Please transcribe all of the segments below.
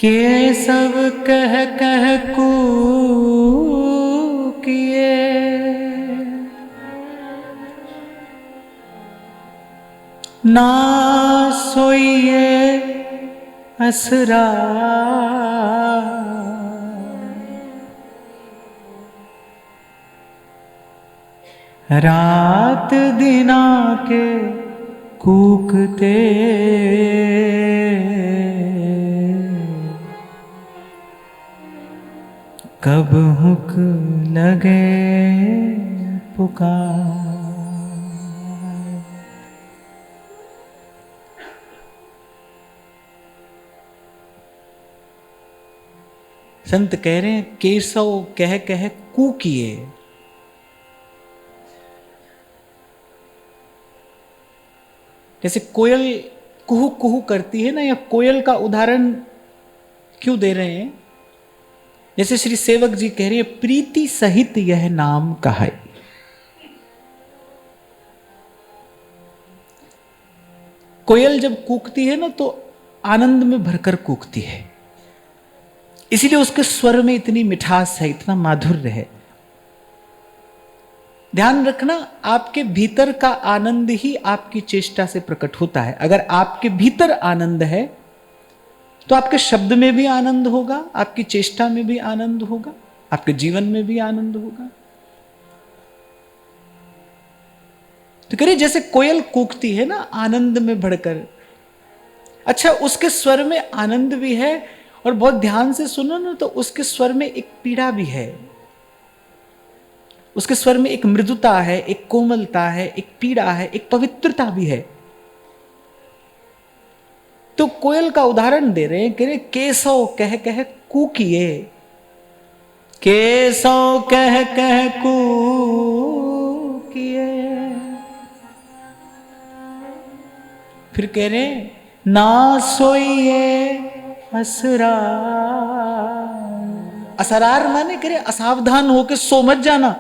केशव कह कह कूकिए, ना सोइए असरा, रात दिना के कूकते, कब हुक लगे पुकार। संत कह रहे हैं केशव कह कह कूकिए, जैसे कोयल कुहू कुहू करती है ना, या कोयल का उदाहरण क्यों दे रहे हैं? जैसे श्री सेवक जी कह रहे हैं प्रीति सहित यह नाम कहाई। कोयल जब कूकती है ना तो आनंद में भरकर कूकती है, इसीलिए उसके स्वर में इतनी मिठास है, इतना माधुर्य है। ध्यान रखना, आपके भीतर का आनंद ही आपकी चेष्टा से प्रकट होता है। अगर आपके भीतर आनंद है तो आपके शब्द में भी आनंद होगा, आपकी चेष्टा में भी आनंद होगा, आपके जीवन में भी आनंद होगा। तो करिए जैसे कोयल कूकती है ना आनंद में बढ़कर, अच्छा उसके स्वर में आनंद भी है, और बहुत ध्यान से सुनो ना तो उसके स्वर में एक पीड़ा भी है, उसके स्वर में एक मृदुता है, एक कोमलता है, एक पीड़ा है, एक पवित्रता भी है। तो कोयल का उदाहरण दे रहे हैं, कह रहे केशव कह कह कूकिए, केशव कह कह कूकिए, फिर कह रहे ना सोइए असरार। असरार माने कह रहे असावधान होके सो मत जाना,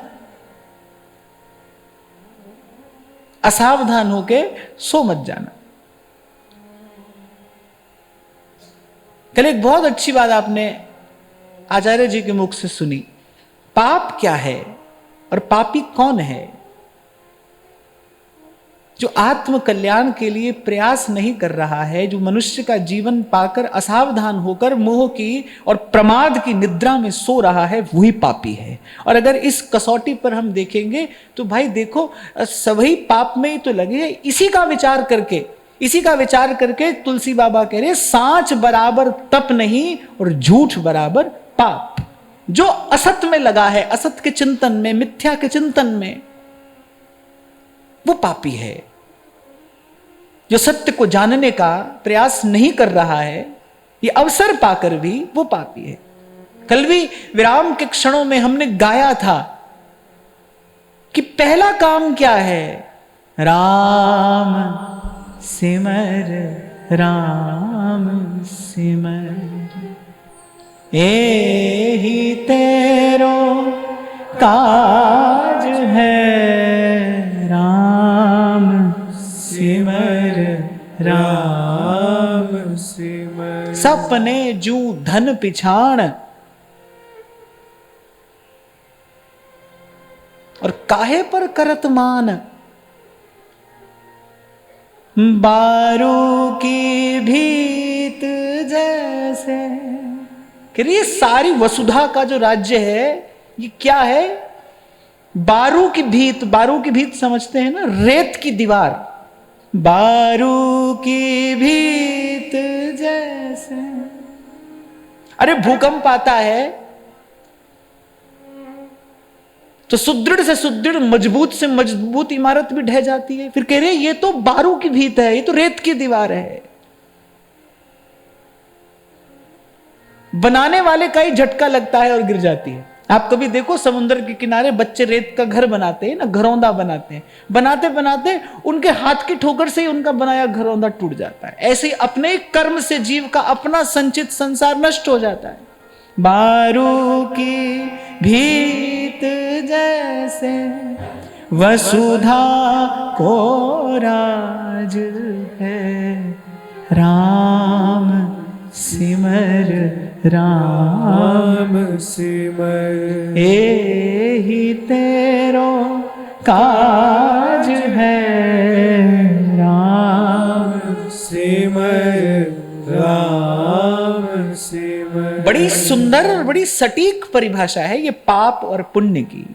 असावधान होके सो मत जाना। कल एक बहुत अच्छी बात आपने आचार्य जी के मुख से सुनी, पाप क्या है और पापी कौन है? जो आत्म कल्याण के लिए प्रयास नहीं कर रहा है, जो मनुष्य का जीवन पाकर असावधान होकर मोह की और प्रमाद की निद्रा में सो रहा है, वही पापी है। और अगर इस कसौटी पर हम देखेंगे तो भाई देखो सभी पाप में ही तो लगे हैं। इसी का विचार करके तुलसी बाबा कह रहे सांच बराबर तप नहीं और झूठ बराबर पाप। जो असत में लगा है, असत के चिंतन में, मिथ्या के चिंतन में, वो पापी है। जो सत्य को जानने का प्रयास नहीं कर रहा है, ये अवसर पाकर भी वो पापी है। कल भी विराम के क्षणों में हमने गाया था कि पहला काम क्या है? राम सिमर, राम सिमर, एही तेरो काज है। राम सिमर, राम सिमर, सपने जू धन पिछाण, और काहे पर करत मान, बारू की भीत जैसे। ये सारी वसुधा का जो राज्य है ये क्या है? बारू की भीत। बारू की भीत समझते हैं ना, रेत की दीवार। बारू की भीत जैसे। अरे भूकंप आता है तो सुदृढ़ से सुदृढ़, मजबूत से मजबूत इमारत भी ढह जाती है। फिर कह रहे ये तो बारू की भीत है, ये तो रेत की दीवार है। बनाने वाले का ही झटका लगता है और गिर जाती है। आप कभी देखो समुद्र के किनारे बच्चे रेत का घर बनाते हैं ना, घरौंदा बनाते हैं, बनाते बनाते उनके हाथ की ठोकर से ही उनका बनाया घरौंदा टूट जाता है। ऐसे ही अपने कर्म से जीव का अपना संचित संसार नष्ट हो जाता है। बारू की भीत जैसे वसुधा को राज है। राम सिमर राम सिमर एहि तेरो काज है राम सिमर राम सिमर। बड़ी सुंदर और बड़ी सटीक परिभाषा है ये पाप और पुण्य की।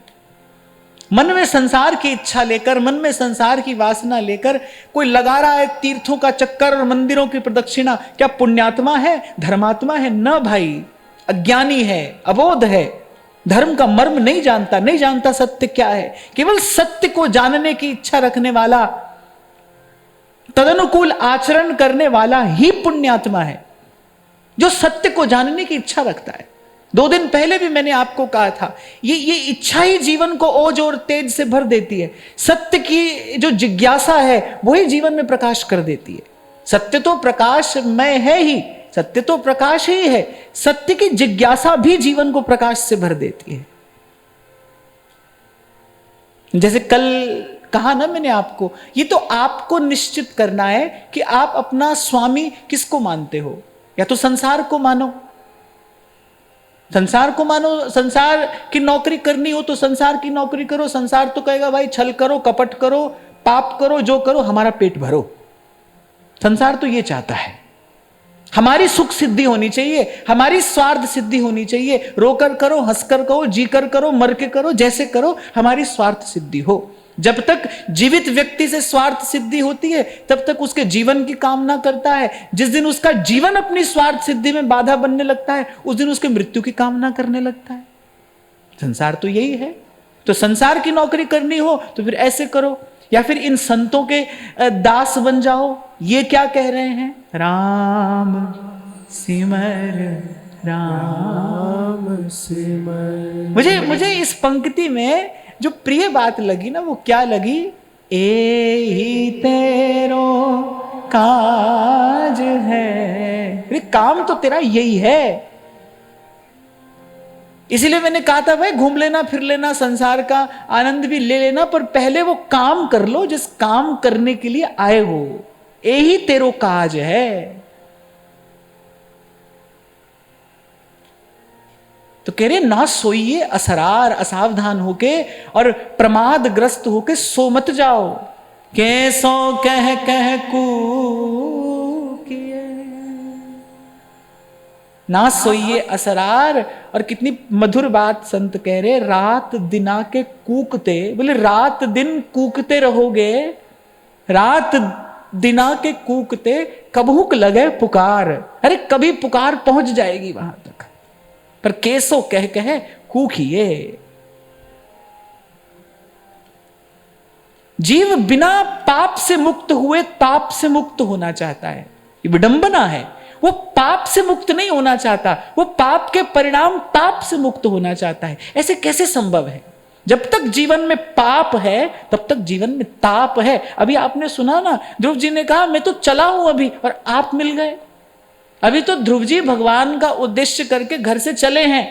मन में संसार की इच्छा लेकर, मन में संसार की वासना लेकर कोई लगा रहा है तीर्थों का चक्कर और मंदिरों की प्रदक्षिणा, क्या पुण्यात्मा है, धर्मात्मा है? न भाई, अज्ञानी है, अबोध है, धर्म का मर्म नहीं जानता, नहीं जानता सत्य क्या है। केवल सत्य को जानने की इच्छा रखने वाला, तदनुकूल आचरण करने वाला ही पुण्यात्मा है, जो सत्य को जानने की इच्छा रखता है। 2 दिन पहले भी मैंने आपको कहा था, ये इच्छा ही जीवन को ओज और तेज से भर देती है। सत्य की जो जिज्ञासा है वही जीवन में प्रकाश कर देती है। सत्य तो प्रकाशमय है ही, सत्य तो प्रकाश ही है। सत्य की जिज्ञासा भी जीवन को प्रकाश से भर देती है। जैसे कल कहा ना मैंने आपको, ये तो आपको निश्चित करना है कि आप अपना स्वामी किसको मानते हो। या तो संसार को मानो, संसार को मानो, संसार की नौकरी करनी हो तो संसार की नौकरी करो। संसार तो कहेगा भाई छल करो, कपट करो, पाप करो, जो करो, हमारा पेट भरो। संसार तो ये चाहता है, हमारी सुख सिद्धि होनी चाहिए, हमारी स्वार्थ सिद्धि होनी चाहिए। रोकर करो, हंसकर करो, जीकर करो, मर के करो, जैसे करो, हमारी स्वार्थ सिद्धि हो। जब तक जीवित व्यक्ति से स्वार्थ सिद्धि होती है तब तक उसके जीवन की कामना करता है। जिस दिन उसका जीवन अपनी स्वार्थ सिद्धि में बाधा बनने लगता है उस दिन उसके मृत्यु की कामना करने लगता है। संसार तो यही है। तो संसार की नौकरी करनी हो तो फिर ऐसे करो, या फिर इन संतों के दास बन जाओ। ये क्या कह रहे हैं? राम सिमर राम सिमर। मुझे इस पंक्ति में जो प्रिय बात लगी ना, वो क्या लगी? एहि तेरो काज है। अरे काम तो तेरा यही है। इसीलिए मैंने कहा था भाई घूम लेना, फिर लेना, संसार का आनंद भी ले लेना, पर पहले वो काम कर लो जिस काम करने के लिए आए हो। यही तेरो काज है। तो कह रहे ना सोइए असरार, असावधान होके और प्रमादग्रस्त होके सो मत जाओ। कैसो कह कह कूकिए, ना सोइए असरार। और कितनी मधुर बात संत कह रहे, रात दिना के कूकते। बोले रात दिन कूकते रहोगे, रात दिना के कूकते, कबहुक लगे पुकार। अरे कभी पुकार पहुंच जाएगी वहां तक, पर कैसो कह कह कूकिए। जीव बिना पाप से मुक्त हुए ताप से मुक्त होना चाहता है। ये विडंबना है। वो पाप से मुक्त नहीं होना चाहता, वो पाप के परिणाम ताप से मुक्त होना चाहता है। ऐसे कैसे संभव है? जब तक जीवन में पाप है तब तक जीवन में ताप है। अभी आपने सुना ना, ध्रुव जी ने कहा मैं तो चला हूं अभी और आप मिल गए। अभी तो ध्रुव जी भगवान का उद्देश्य करके घर से चले हैं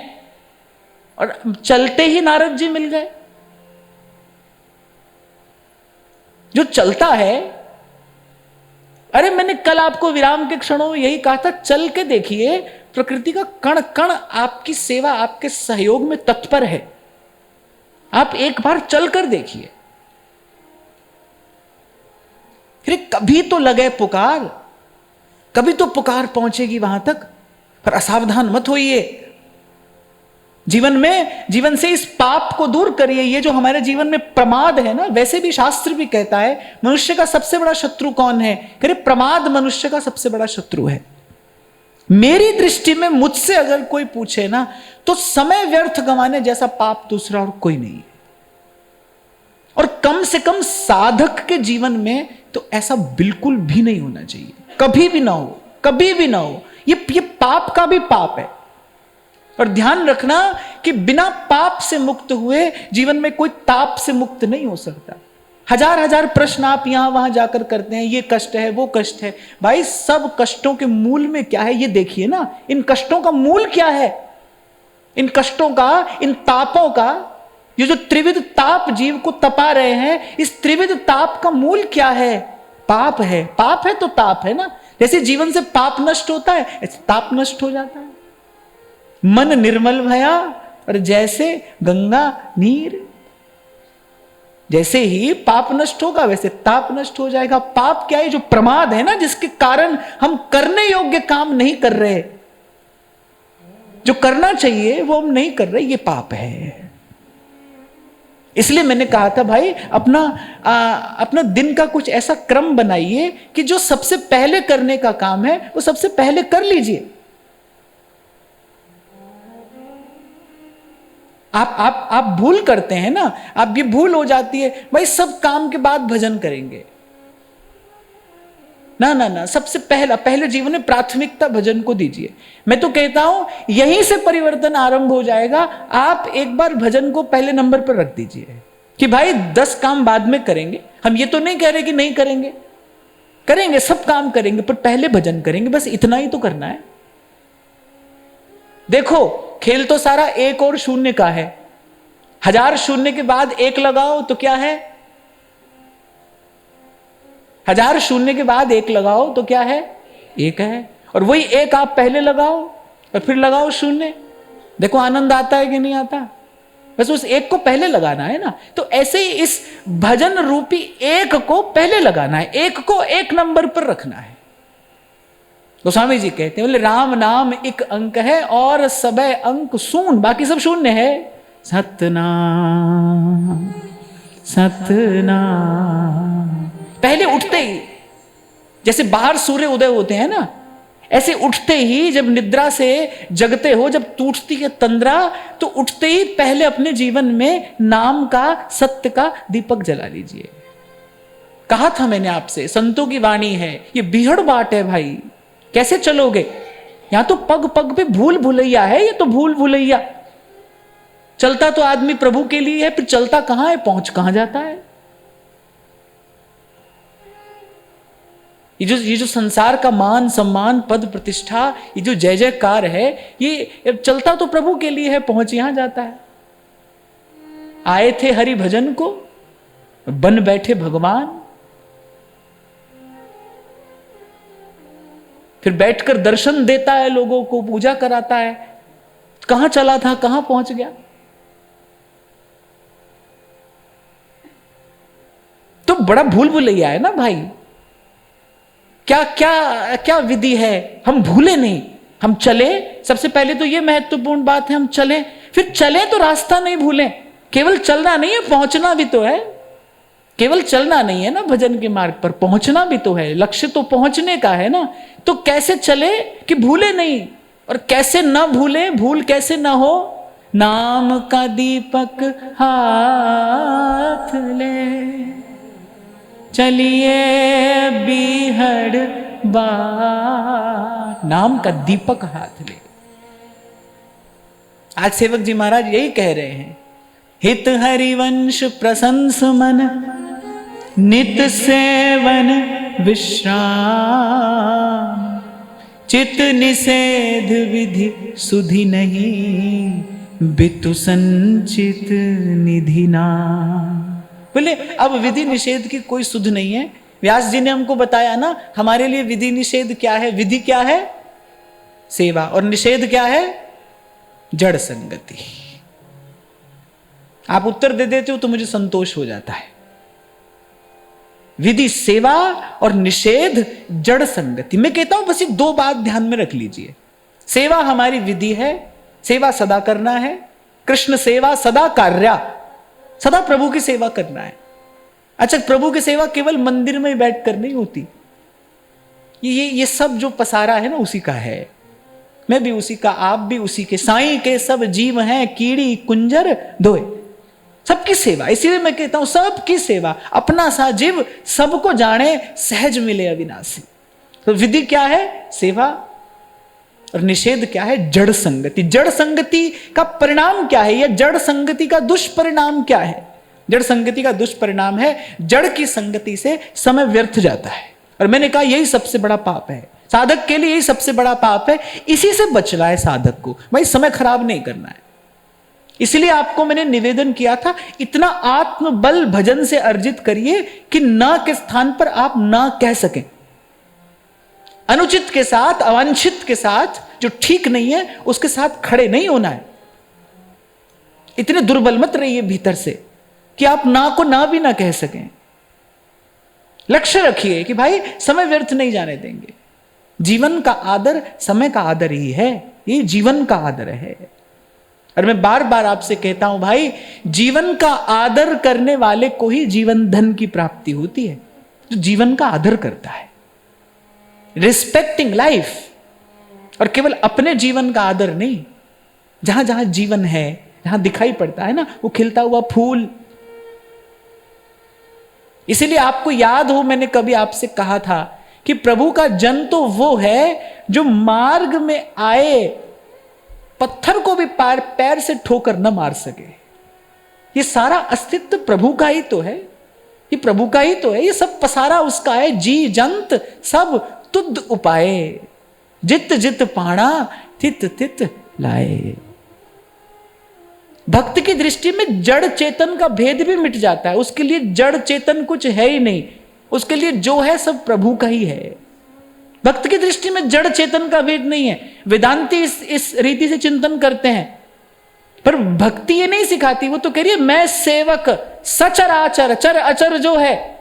और चलते ही नारद जी मिल गए। जो चलता है, अरे मैंने कल आपको विराम के क्षणों में यही कहा था, चल के देखिए, प्रकृति का कण कण आपकी सेवा, आपके सहयोग में तत्पर है। आप एक बार चल कर देखिए। फिर कभी तो लगे पुकार, कभी तो पुकार पहुंचेगी वहां तक। पर असावधान मत होइए। जीवन से इस पाप को दूर करिए। ये जो हमारे जीवन में प्रमाद है ना, वैसे भी शास्त्र भी कहता है मनुष्य का सबसे बड़ा शत्रु कौन है? कह रहे प्रमाद मनुष्य का सबसे बड़ा शत्रु है। मेरी दृष्टि में, मुझसे अगर कोई पूछे ना, तो समय व्यर्थ गंवाने जैसा पाप दूसरा और कोई नहीं है। और कम से कम साधक के जीवन में तो ऐसा बिल्कुल भी नहीं होना चाहिए। कभी भी ना हो, कभी भी ना हो। ये पाप का भी पाप है। और ध्यान रखना कि बिना पाप से मुक्त हुए जीवन में कोई ताप से मुक्त नहीं हो सकता। हजार हजार प्रश्न आप यहां वहां जाकर करते हैं, ये कष्ट है, वो कष्ट है। भाई सब कष्टों के मूल में क्या है ये देखिए ना। इन कष्टों का मूल क्या है? इन कष्टों का, इन तापों का, ये जो त्रिविध ताप जीव को तपा रहे हैं, इस त्रिविध ताप का मूल क्या है? पाप है। पाप है तो ताप है ना। जैसे जीवन से पाप नष्ट होता है ऐसे ताप नष्ट हो जाता है। मन निर्मल भया और जैसे गंगा नीर, जैसे ही पाप नष्ट होगा वैसे ताप नष्ट हो जाएगा। पाप क्या है? जो प्रमाद है ना, जिसके कारण हम करने योग्य काम नहीं कर रहे, जो करना चाहिए वो हम नहीं कर रहे, ये पाप है। इसलिए मैंने कहा था भाई अपना दिन का कुछ ऐसा क्रम बनाइए कि जो सबसे पहले करने का काम है वो सबसे पहले कर लीजिए। आप भूल करते हैं ना, आप ये भूल हो जाती है भाई सब काम के बाद भजन करेंगे। ना ना ना, सबसे पहले जीवन में प्राथमिकता भजन को दीजिए। मैं तो कहता हूं यहीं से परिवर्तन आरंभ हो जाएगा। आप एक बार भजन को पहले नंबर पर रख दीजिए कि भाई 10 काम बाद में करेंगे। हम ये तो नहीं कह रहे कि नहीं करेंगे, करेंगे, सब काम करेंगे, पर पहले भजन करेंगे, बस इतना ही तो करना है। देखो खेल तो सारा 1 और 0 का है। 1000 शून्य के बाद 1 लगाओ तो क्या है? 1000 शून्य के बाद 1 लगाओ तो क्या है? 1 है। और वही 1 आप पहले लगाओ और फिर लगाओ 0। देखो आनंद आता है कि नहीं आता? बस उस 1 को पहले लगाना है ना। तो ऐसे ही इस भजन रूपी 1 को पहले लगाना है, 1 को 1 नंबर पर रखना है। गोस्वामी जी कहते हैं बोले राम नाम 1 अंक है और सबे अंक शून्य, बाकी सब शून्य है। सतनाम सतनाम, पहले उठते ही, जैसे बाहर सूर्य उदय होते हैं ना, ऐसे उठते ही जब निद्रा से जगते हो, जब टूटती है तंद्रा, तो उठते ही पहले अपने जीवन में नाम का, सत्य का दीपक जला लीजिए। कहा था मैंने आपसे, संतों की वाणी है, ये बीहड़ बाट है भाई, कैसे चलोगे? यहां तो पग पग पे भूल भुलैया है, ये तो भूल भुलैया। चलता तो आदमी प्रभु के लिए है, फिर चलता कहां है, पहुंच कहां जाता है? ये जो संसार का मान सम्मान पद प्रतिष्ठा, ये जो जय जयकार है, ये चलता तो प्रभु के लिए है, पहुंच यहां जाता है। आए थे हरि भजन को, बन बैठे भगवान, फिर बैठकर दर्शन देता है लोगों को, पूजा कराता है। कहां चला था, कहां पहुंच गया? तो बड़ा भूल भुलैया है ना भाई। क्या क्या क्या विधि है? हम भूले नहीं, हम चले। सबसे पहले तो ये महत्वपूर्ण बात है, हम चलें। फिर चले तो रास्ता नहीं भूलें। केवल चलना नहीं है, पहुंचना भी तो है। केवल चलना नहीं है ना भजन के मार्ग पर, पहुंचना भी तो है। लक्ष्य तो पहुंचने का है ना। तो कैसे चले कि भूले नहीं, और कैसे ना भूले, भूल कैसे ना हो? नाम का दीपक हाथ ले, चलिए बीहड़ बाट। नाम का दीपक हाथ ले। आज सेवक जी महाराज यही कह रहे हैं, हित हरिवंश प्रशंस मन, नित सेवन विश्राम, चित निषेध विधि सुधि नहीं, बितु संचित निधि नाम। बोले अब विधि निषेध की कोई सुध नहीं है। व्यास जी ने हमको बताया ना, हमारे लिए विधि निषेध क्या है? विधि क्या है? सेवा। और निषेध क्या है? जड़ संगति। आप उत्तर दे देते हो तो मुझे संतोष हो जाता है। विधि सेवा और निषेध जड़ संगति। मैं कहता हूं बस ये 2 बात ध्यान में रख लीजिए। सेवा हमारी विधि है, सेवा सदा करना है। कृष्ण सेवा सदा कार्या, सदा प्रभु की सेवा करना है। अच्छा, प्रभु की सेवा केवल मंदिर में बैठकर नहीं होती। ये सब जो पसारा है ना उसी का है। मैं भी उसी का, आप भी उसी के। साईं के सब जीव हैं कीड़ी कुंजर धोए। सबकी सेवा, इसीलिए मैं कहता हूं सबकी सेवा। अपना सा जीव सबको जाने, सहज मिले अविनाशी। तो विधि क्या है? सेवा। और निषेध क्या है? जड़ संगति। जड़ संगति का परिणाम क्या है? या जड़ संगति का दुष्परिणाम क्या है? जड़ संगति का दुष्परिणाम है, जड़ की संगति से समय व्यर्थ जाता है। और मैंने कहा यही सबसे बड़ा पाप है साधक के लिए, यही सबसे बड़ा पाप है। इसी से बचना है साधक को, भाई समय खराब नहीं करना है। इसलिए आपको मैंने निवेदन किया था, इतना आत्मबल भजन से अर्जित करिए कि ना के स्थान पर आप ना कह सकें। अनुचित के साथ, अवांछित के साथ, जो ठीक नहीं है उसके साथ खड़े नहीं होना है। इतने दुर्बल मत रहिए भीतर से कि आप ना को ना भी ना कह सकें। लक्ष्य रखिए कि भाई समय व्यर्थ नहीं जाने देंगे। जीवन का आदर समय का आदर ही है, ये जीवन का आदर है। और मैं बार बार आपसे कहता हूं भाई, जीवन का आदर करने वाले को ही जीवन धन की प्राप्ति होती है, जो जीवन का आदर करता है। रिस्पेक्टिंग लाइफ, और केवल अपने जीवन का आदर नहीं, जहां जहां जीवन है, जहां दिखाई पड़ता है ना वो खिलता हुआ फूल। इसीलिए आपको याद हो, मैंने कभी आपसे कहा था कि प्रभु का जन तो वो है जो मार्ग में आए पत्थर को भी पैर से ठोकर न मार सके। ये सारा अस्तित्व प्रभु का ही तो है, ये प्रभु का ही तो है, ये सब पसारा उसका है। जी जंत सब तुद उपाए, जित जित पाणा तित तित लाए। भक्त की दृष्टि में जड़ चेतन का भेद भी मिट जाता है। उसके लिए जड़ चेतन कुछ है ही नहीं, उसके लिए जो है सब प्रभु का ही है। भक्त की दृष्टि में जड़ चेतन का भेद नहीं है। वेदांती इस रीति से चिंतन करते हैं, पर भक्ति ये नहीं सिखाती। वो तो कह रही है मैं सेवक सचर आचर, चर अचर जो है,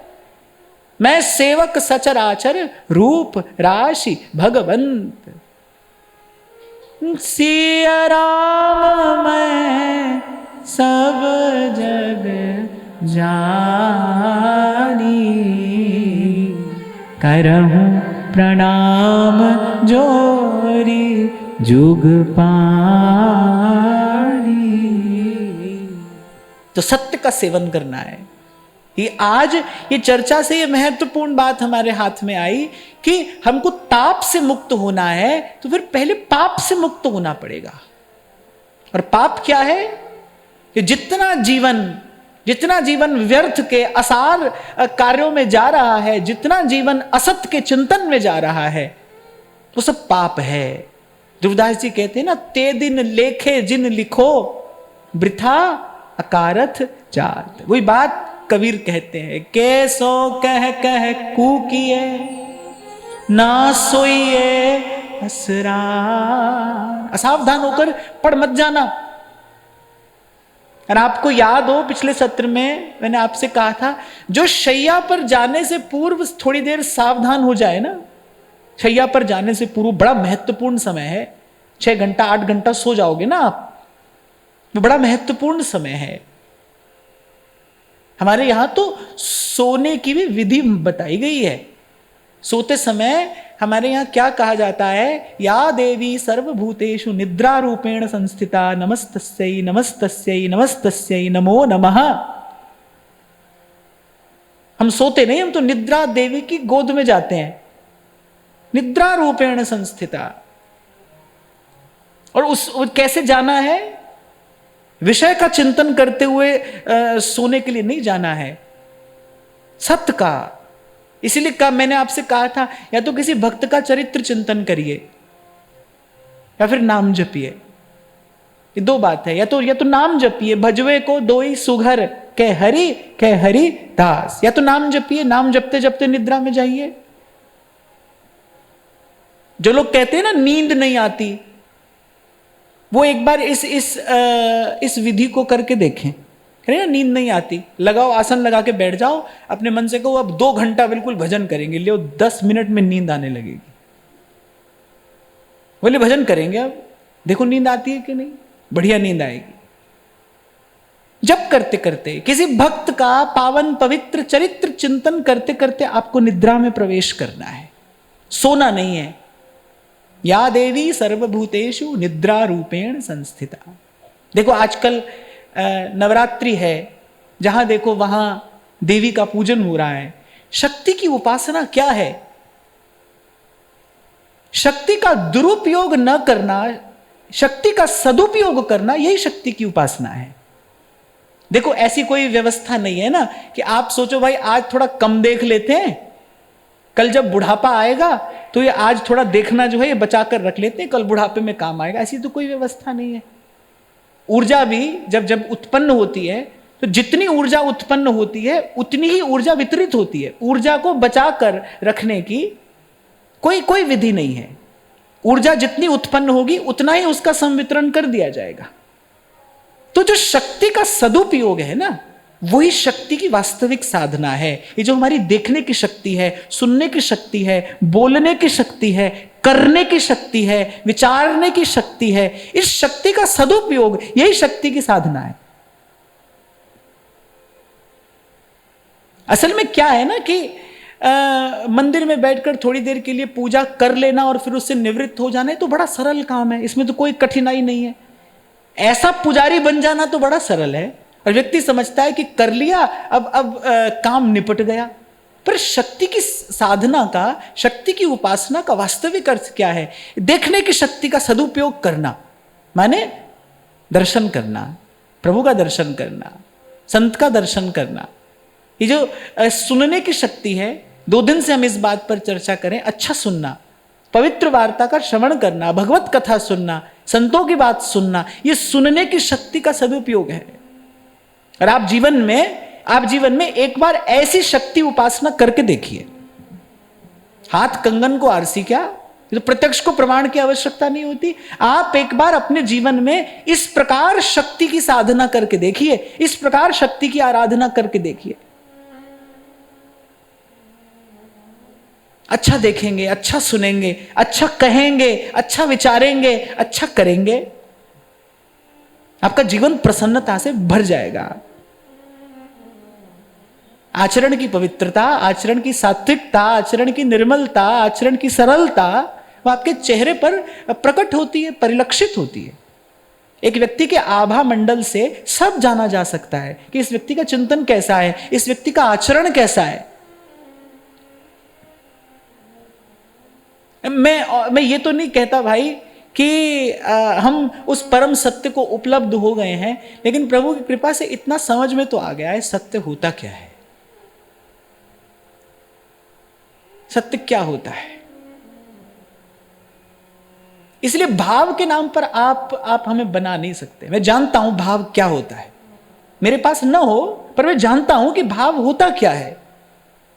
मैं सेवक सचर आचर रूप राशि भगवंत। सिया राम मैं सब जग जानी, करहूं प्रणाम जोरी जुग पानी। तो सत्य का सेवन करना है। ये आज ये चर्चा से ये महत्वपूर्ण बात हमारे हाथ में आई कि हमको ताप से मुक्त होना है, तो फिर पहले पाप से मुक्त होना पड़ेगा। और पाप क्या है? कि जितना जीवन व्यर्थ के असार कार्यों में जा रहा है, जितना जीवन असत के चिंतन में जा रहा है, वो सब पाप है। ध्रुवदास जी कहते हैं ना, ते दिन लेखे जिन लिखो वृथा अकारथ जात। वही बात कबीर कहते हैं, कैसो कह कह कूकिए ना सोइए असरा। असावधान होकर पढ़ मत जाना। और आपको याद हो पिछले सत्र में मैंने आपसे कहा था, जो शैया पर जाने से पूर्व थोड़ी देर सावधान हो जाए ना, शैया पर जाने से पूर्व बड़ा महत्वपूर्ण समय है। 6 घंटा 8 घंटा सो जाओगे ना आप, वो बड़ा महत्वपूर्ण समय है। हमारे यहां तो सोने की भी विधि बताई गई है। सोते समय हमारे यहां क्या कहा जाता है, या देवी सर्वभूतेषु निद्रा रूपेण संस्थिता नमस्तस्यै नमस्तस्यै नमस्तस्यै नमो नमः। हम सोते नहीं, हम तो निद्रा देवी की गोद में जाते हैं, निद्रा रूपेण संस्थिता। और उस कैसे जाना है? विषय का चिंतन करते हुए सोने के लिए नहीं जाना है, सत्य का। इसीलिए मैंने आपसे कहा था, या तो किसी भक्त का चरित्र चिंतन करिए या फिर नाम जपिए। ये दो बात है, या तो नाम जपिए, भजवे को दोई सुघर कह हरि दास। या तो नाम जपिए, नाम जपते जपते निद्रा में जाइए। जो लोग कहते हैं ना नींद नहीं आती, वो एक बार इस विधि को करके देखें। कह ना नींद नहीं आती, लगाओ, आसन लगा के बैठ जाओ, अपने मन से कहो अब 2 घंटा बिल्कुल भजन करेंगे, ले 10 मिनट में नींद आने लगेगी। बोले भजन करेंगे, अब देखो नींद आती है कि नहीं, बढ़िया नींद आएगी। जब करते करते किसी भक्त का पावन पवित्र चरित्र चिंतन करते करते आपको निद्रा में प्रवेश करना है, सोना नहीं है। या देवी सर्वभूतेषु निद्रा रूपेण संस्थिता। देखो आजकल नवरात्रि है, जहां देखो वहां देवी का पूजन हो रहा है। शक्ति की उपासना क्या है? शक्ति का दुरुपयोग न करना, शक्ति का सदुपयोग करना, यही शक्ति की उपासना है। देखो ऐसी कोई व्यवस्था नहीं है ना कि आप सोचो भाई आज थोड़ा कम देख लेते हैं, कल जब बुढ़ापा आएगा तो ये आज थोड़ा देखना जो है ये बचा कर रख लेते हैं, कल बुढ़ापे में काम आएगा। ऐसी तो कोई व्यवस्था नहीं है। ऊर्जा भी जब उत्पन्न होती है तो जितनी ऊर्जा उत्पन्न होती है उतनी ही ऊर्जा वितरित होती है। ऊर्जा को बचा कर रखने की कोई कोई विधि नहीं है। ऊर्जा जितनी उत्पन्न होगी उतना ही उसका संवितरण कर दिया जाएगा। तो जो शक्ति का सदुपयोग है ना, वही शक्ति की वास्तविक साधना है। ये जो हमारी देखने की शक्ति है, सुनने की शक्ति है, बोलने की शक्ति है, करने की शक्ति है, विचारने की शक्ति है, इस शक्ति का सदुपयोग यही शक्ति की साधना है। असल में क्या है ना कि मंदिर में बैठकर थोड़ी देर के लिए पूजा कर लेना और फिर उससे निवृत्त हो जाना, तो बड़ा सरल काम है, इसमें तो कोई कठिनाई नहीं है। ऐसा पुजारी बन जाना तो बड़ा सरल है, और व्यक्ति समझता है कि कर लिया, अब काम निपट गया। पर शक्ति की साधना का, शक्ति की उपासना का वास्तविक अर्थ क्या है? देखने की शक्ति का सदुपयोग करना, माने दर्शन करना, प्रभु का दर्शन करना, संत का दर्शन करना। ये जो सुनने की शक्ति है, 2 दिन से हम इस बात पर चर्चा करें, अच्छा सुनना, पवित्र वार्ता का श्रवण करना, भगवत कथा सुनना, संतों की बात सुनना, ये सुनने की शक्ति का सदुपयोग है। और आप जीवन में एक बार ऐसी शक्ति उपासना करके देखिए। हाथ कंगन को आरसी क्या, तो प्रत्यक्ष को प्रमाण की आवश्यकता नहीं होती। आप एक बार अपने जीवन में इस प्रकार शक्ति की साधना करके देखिए, इस प्रकार शक्ति की आराधना करके देखिए। अच्छा देखेंगे, अच्छा सुनेंगे, अच्छा कहेंगे, अच्छा विचारेंगे, अच्छा करेंगे, आपका जीवन प्रसन्नता से भर जाएगा। आचरण की पवित्रता, आचरण की सात्विकता, आचरण की निर्मलता, आचरण की सरलता वो आपके चेहरे पर प्रकट होती है, परिलक्षित होती है। एक व्यक्ति के आभा मंडल से सब जाना जा सकता है कि इस व्यक्ति का चिंतन कैसा है, इस व्यक्ति का आचरण कैसा है। मैं ये तो नहीं कहता भाई कि हम उस परम सत्य को उपलब्ध हो गए हैं, लेकिन प्रभु की कृपा से इतना समझ में तो आ गया है सत्य होता क्या है, सत्य क्या होता है। इसलिए भाव के नाम पर आप हमें बना नहीं सकते। मैं जानता हूं भाव क्या होता है, मेरे पास न हो पर मैं जानता हूं कि भाव होता क्या है,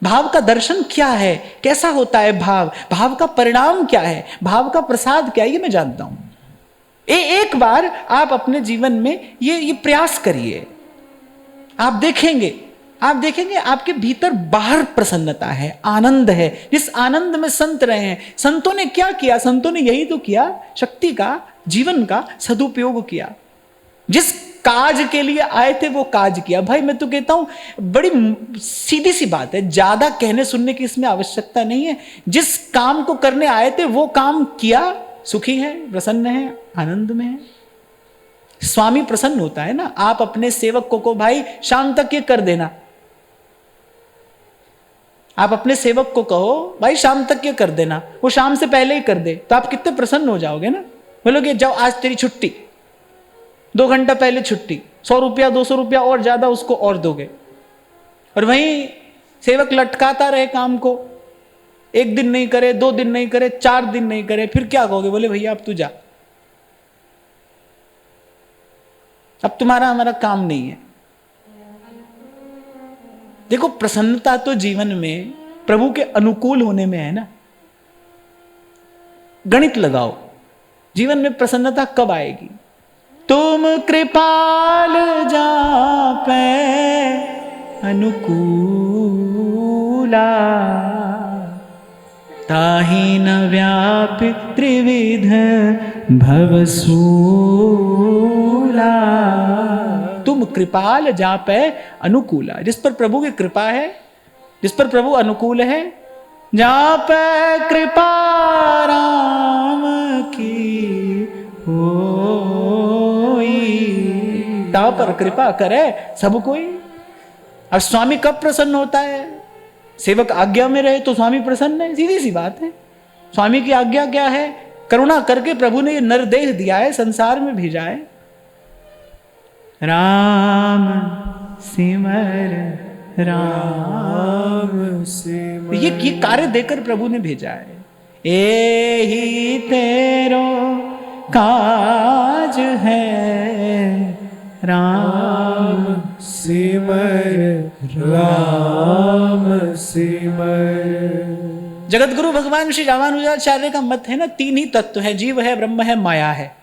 भाव का दर्शन क्या है, कैसा होता है भाव, भाव का परिणाम क्या है, भाव का प्रसाद क्या है, ये मैं जानता हूं। एक बार आप अपने जीवन में ये प्रयास करिए, आप देखेंगे आपके भीतर बाहर प्रसन्नता है, आनंद है। जिस आनंद में संत रहे हैं, संतों ने क्या किया? संतों ने यही तो किया, शक्ति का, जीवन का सदुपयोग किया। जिस काज के लिए आए थे वो काज किया। भाई मैं तो कहता हूं बड़ी सीधी सी बात है, ज्यादा कहने सुनने की इसमें आवश्यकता नहीं है। जिस काम को करने आए थे वो काम किया, सुखी है, प्रसन्न है, आनंद में है। स्वामी प्रसन्न होता है ना। आप अपने सेवक को भाई शाम तक ये कर देना, आप अपने सेवक को कहो भाई शाम तक ये कर देना, वो शाम से पहले ही कर दे, तो आप कितने प्रसन्न हो जाओगे ना। बोलोगे जाओ आज तेरी छुट्टी, 2 घंटा पहले छुट्टी, 100 रुपया 200 रुपया और ज्यादा उसको और दोगे। और वहीं सेवक लटकाता रहे काम को, 1 दिन नहीं करे, 2 दिन नहीं करे, 4 दिन नहीं करे, फिर क्या कहोगे? बोले भैया अब तू जा, अब तुम्हारा हमारा काम नहीं है। देखो प्रसन्नता तो जीवन में प्रभु के अनुकूल होने में है ना। गणित लगाओ, जीवन में प्रसन्नता कब आएगी? तुम कृपाल जापै अनुकूला, ताहि न व्यापि त्रिविध भवसूला। तुम कृपाल जापै अनुकूला, जिस पर प्रभु की कृपा है, जिस पर प्रभु अनुकूल है, जापै कृपा राम की होई, ता पर कृपा करे सब कोई। अब स्वामी कब प्रसन्न होता है? सेवक आज्ञा में रहे तो स्वामी प्रसन्न है, सीधी सी बात है। स्वामी की आज्ञा क्या है? करुणा करके प्रभु ने ये नरदेह दिया है, संसार में भेजा है। राम सिमर राम सिमर, ये कार्य देकर प्रभु ने भेजा है। एही तेरो काज है, राम सिमर राम सिमर। जगत गुरु भगवान श्री रामानुजाचार्य का मत है ना, 3 ही तत्व है, जीव है, ब्रह्म है, माया है।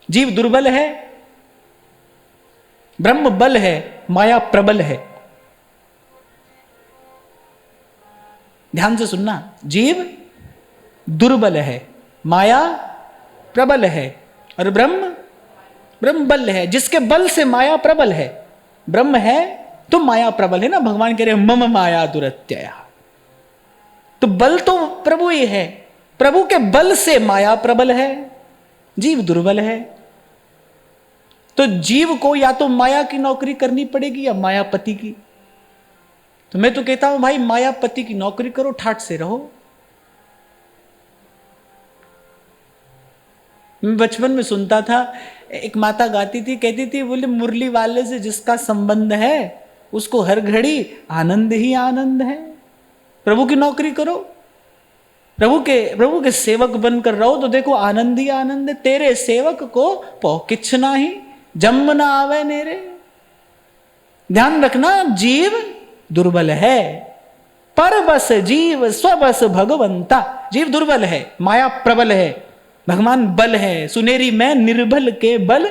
जीव दुर्बल है, ब्रह्म बल है, माया प्रबल है। ध्यान से सुनना, जीव दुर्बल है, माया प्रबल है, और ब्रह्म बल है। जिसके बल से माया प्रबल है, ब्रह्म है तो माया प्रबल है ना। भगवान कह रहे मम माया दुरत्यया, तो बल तो प्रभु ही है, प्रभु के बल से माया प्रबल है, जीव दुर्बल है। तो जीव को या तो माया की नौकरी करनी पड़ेगी या मायापति की। तो मैं तो कहता हूं भाई, मायापति की नौकरी करो, ठाठ से रहो। मैं बचपन में सुनता था, एक माता गाती थी, कहती थी, बोले मुरली वाले से जिसका संबंध है उसको हर घड़ी आनंद ही आनंद है। प्रभु की नौकरी करो, प्रभु के सेवक बनकर रहो, तो देखो आनंद ही आनंद है। तेरे सेवक को पौ किछ नाही, जम ना आवे नेरे। ध्यान रखना, जीव दुर्बल है, पर बस जीव स्वबस भगवंता। जीव दुर्बल है, माया प्रबल है, भगवान बल है। सुनेरी में निर्बल के बल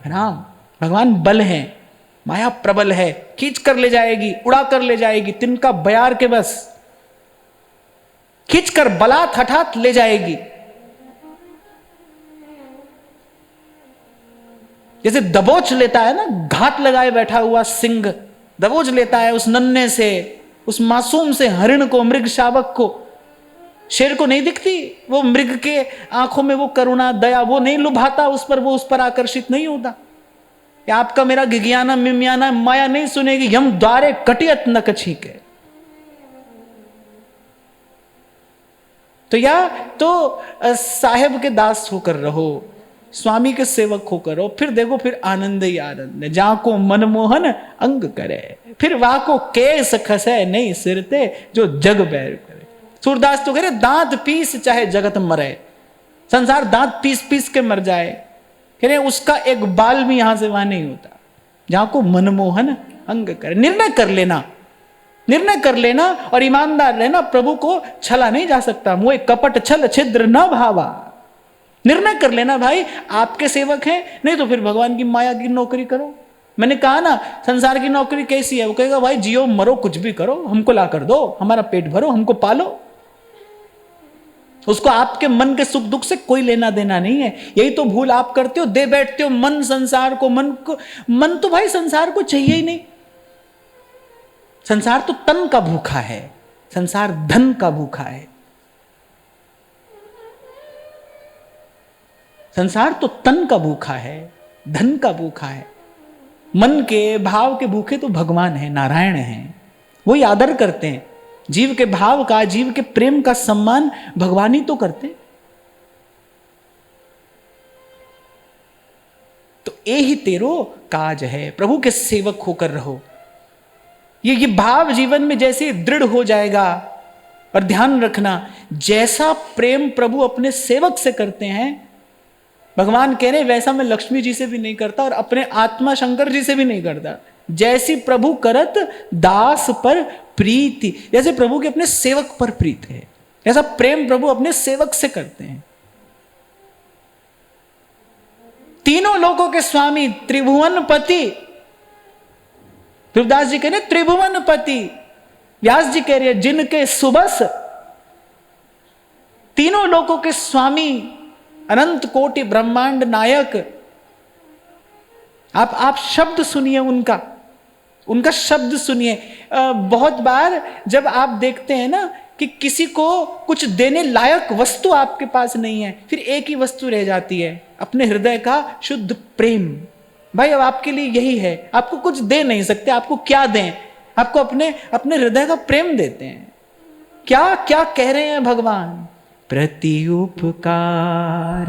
राम। भगवान बल है, माया प्रबल है, खींच कर ले जाएगी, उड़ा कर ले जाएगी, तिनका बयार के बस, खींच कर बलात् हठात ले जाएगी। जैसे दबोच लेता है ना, घात लगाए बैठा हुआ सिंह दबोच लेता है उस नन्हे से, उस मासूम से हरिण को, मृग शावक को। शेर को नहीं दिखती वो मृग के आंखों में वो करुणा, दया, वो नहीं लुभाता उस पर, वो उस पर आकर्षित नहीं होता। या आपका मेरा गिगियाना मिमियाना माया नहीं सुनेगी, यम द्वारे कटियत न कछीके। तो या तो साहेब के दास होकर रहो, स्वामी के सेवक होकर रहो, फिर देखो फिर आनंद ही आनंद है। जहां को मनमोहन अंग करे, फिर वहां को केस खसे नहीं सिरते, जो जग बैर करे। सूरदास तो कह रहे, दांत पीस चाहे जगत मरे, संसार दांत पीस पीस के मर जाए, कह रहे उसका एक बाल भी यहां से वहां नहीं होता। जहां को मनमोहन अंग करे, निर्णय कर लेना, निर्णय कर लेना और ईमानदार रहना। प्रभु को छला नहीं जा सकता, मोह कपट छल छिद्र न भावा। निर्णय कर लेना भाई, आपके सेवक हैं, नहीं तो फिर भगवान की माया की नौकरी करो। मैंने कहा ना, संसार की नौकरी कैसी है, वो कहेगा भाई जियो मरो कुछ भी करो, हमको ला कर दो, हमारा पेट भरो, हमको पालो। उसको आपके मन के सुख दुख से कोई लेना देना नहीं है। यही तो भूल आप करते हो, दे बैठते हो मन संसार को, मन तो भाई संसार को चाहिए ही नहीं। संसार तो तन का भूखा है, संसार धन का भूखा है। संसार तो तन का भूखा है, धन का भूखा है। मन के भाव के भूखे तो भगवान है, नारायण है, वही आदर करते हैं। जीव के भाव का, जीव के प्रेम का सम्मान भगवान ही तो करते। तो ये ही तेरो काज है, प्रभु के सेवक होकर रहो। ये भाव जीवन में जैसे दृढ़ हो जाएगा। और ध्यान रखना, जैसा प्रेम प्रभु अपने सेवक से करते हैं, भगवान कह रहे वैसा मैं लक्ष्मी जी से भी नहीं करता और अपने आत्मा शंकर जी से भी नहीं करता। जैसी प्रभु करत दास पर प्रीति, जैसे प्रभु के अपने सेवक पर प्रीत है, ऐसा प्रेम प्रभु अपने सेवक से करते हैं। तीनों लोकों के स्वामी त्रिभुवन पति, देवदास जी कह रहे त्रिभुवन पति, व्यास जी कह रहे जिनके सुबस, तीनों लोकों के स्वामी, अनंत कोटि ब्रह्मांड नायक। आप शब्द सुनिए उनका शब्द सुनिए। बहुत बार जब आप देखते हैं ना कि किसी को कुछ देने लायक वस्तु आपके पास नहीं है, फिर एक ही वस्तु रह जाती है, अपने हृदय का शुद्ध प्रेम। भाई अब आपके लिए यही है, आपको कुछ दे नहीं सकते, आपको क्या दें, आपको अपने हृदय का प्रेम देते हैं। क्या क्या कह रहे हैं भगवान, प्रति उपकार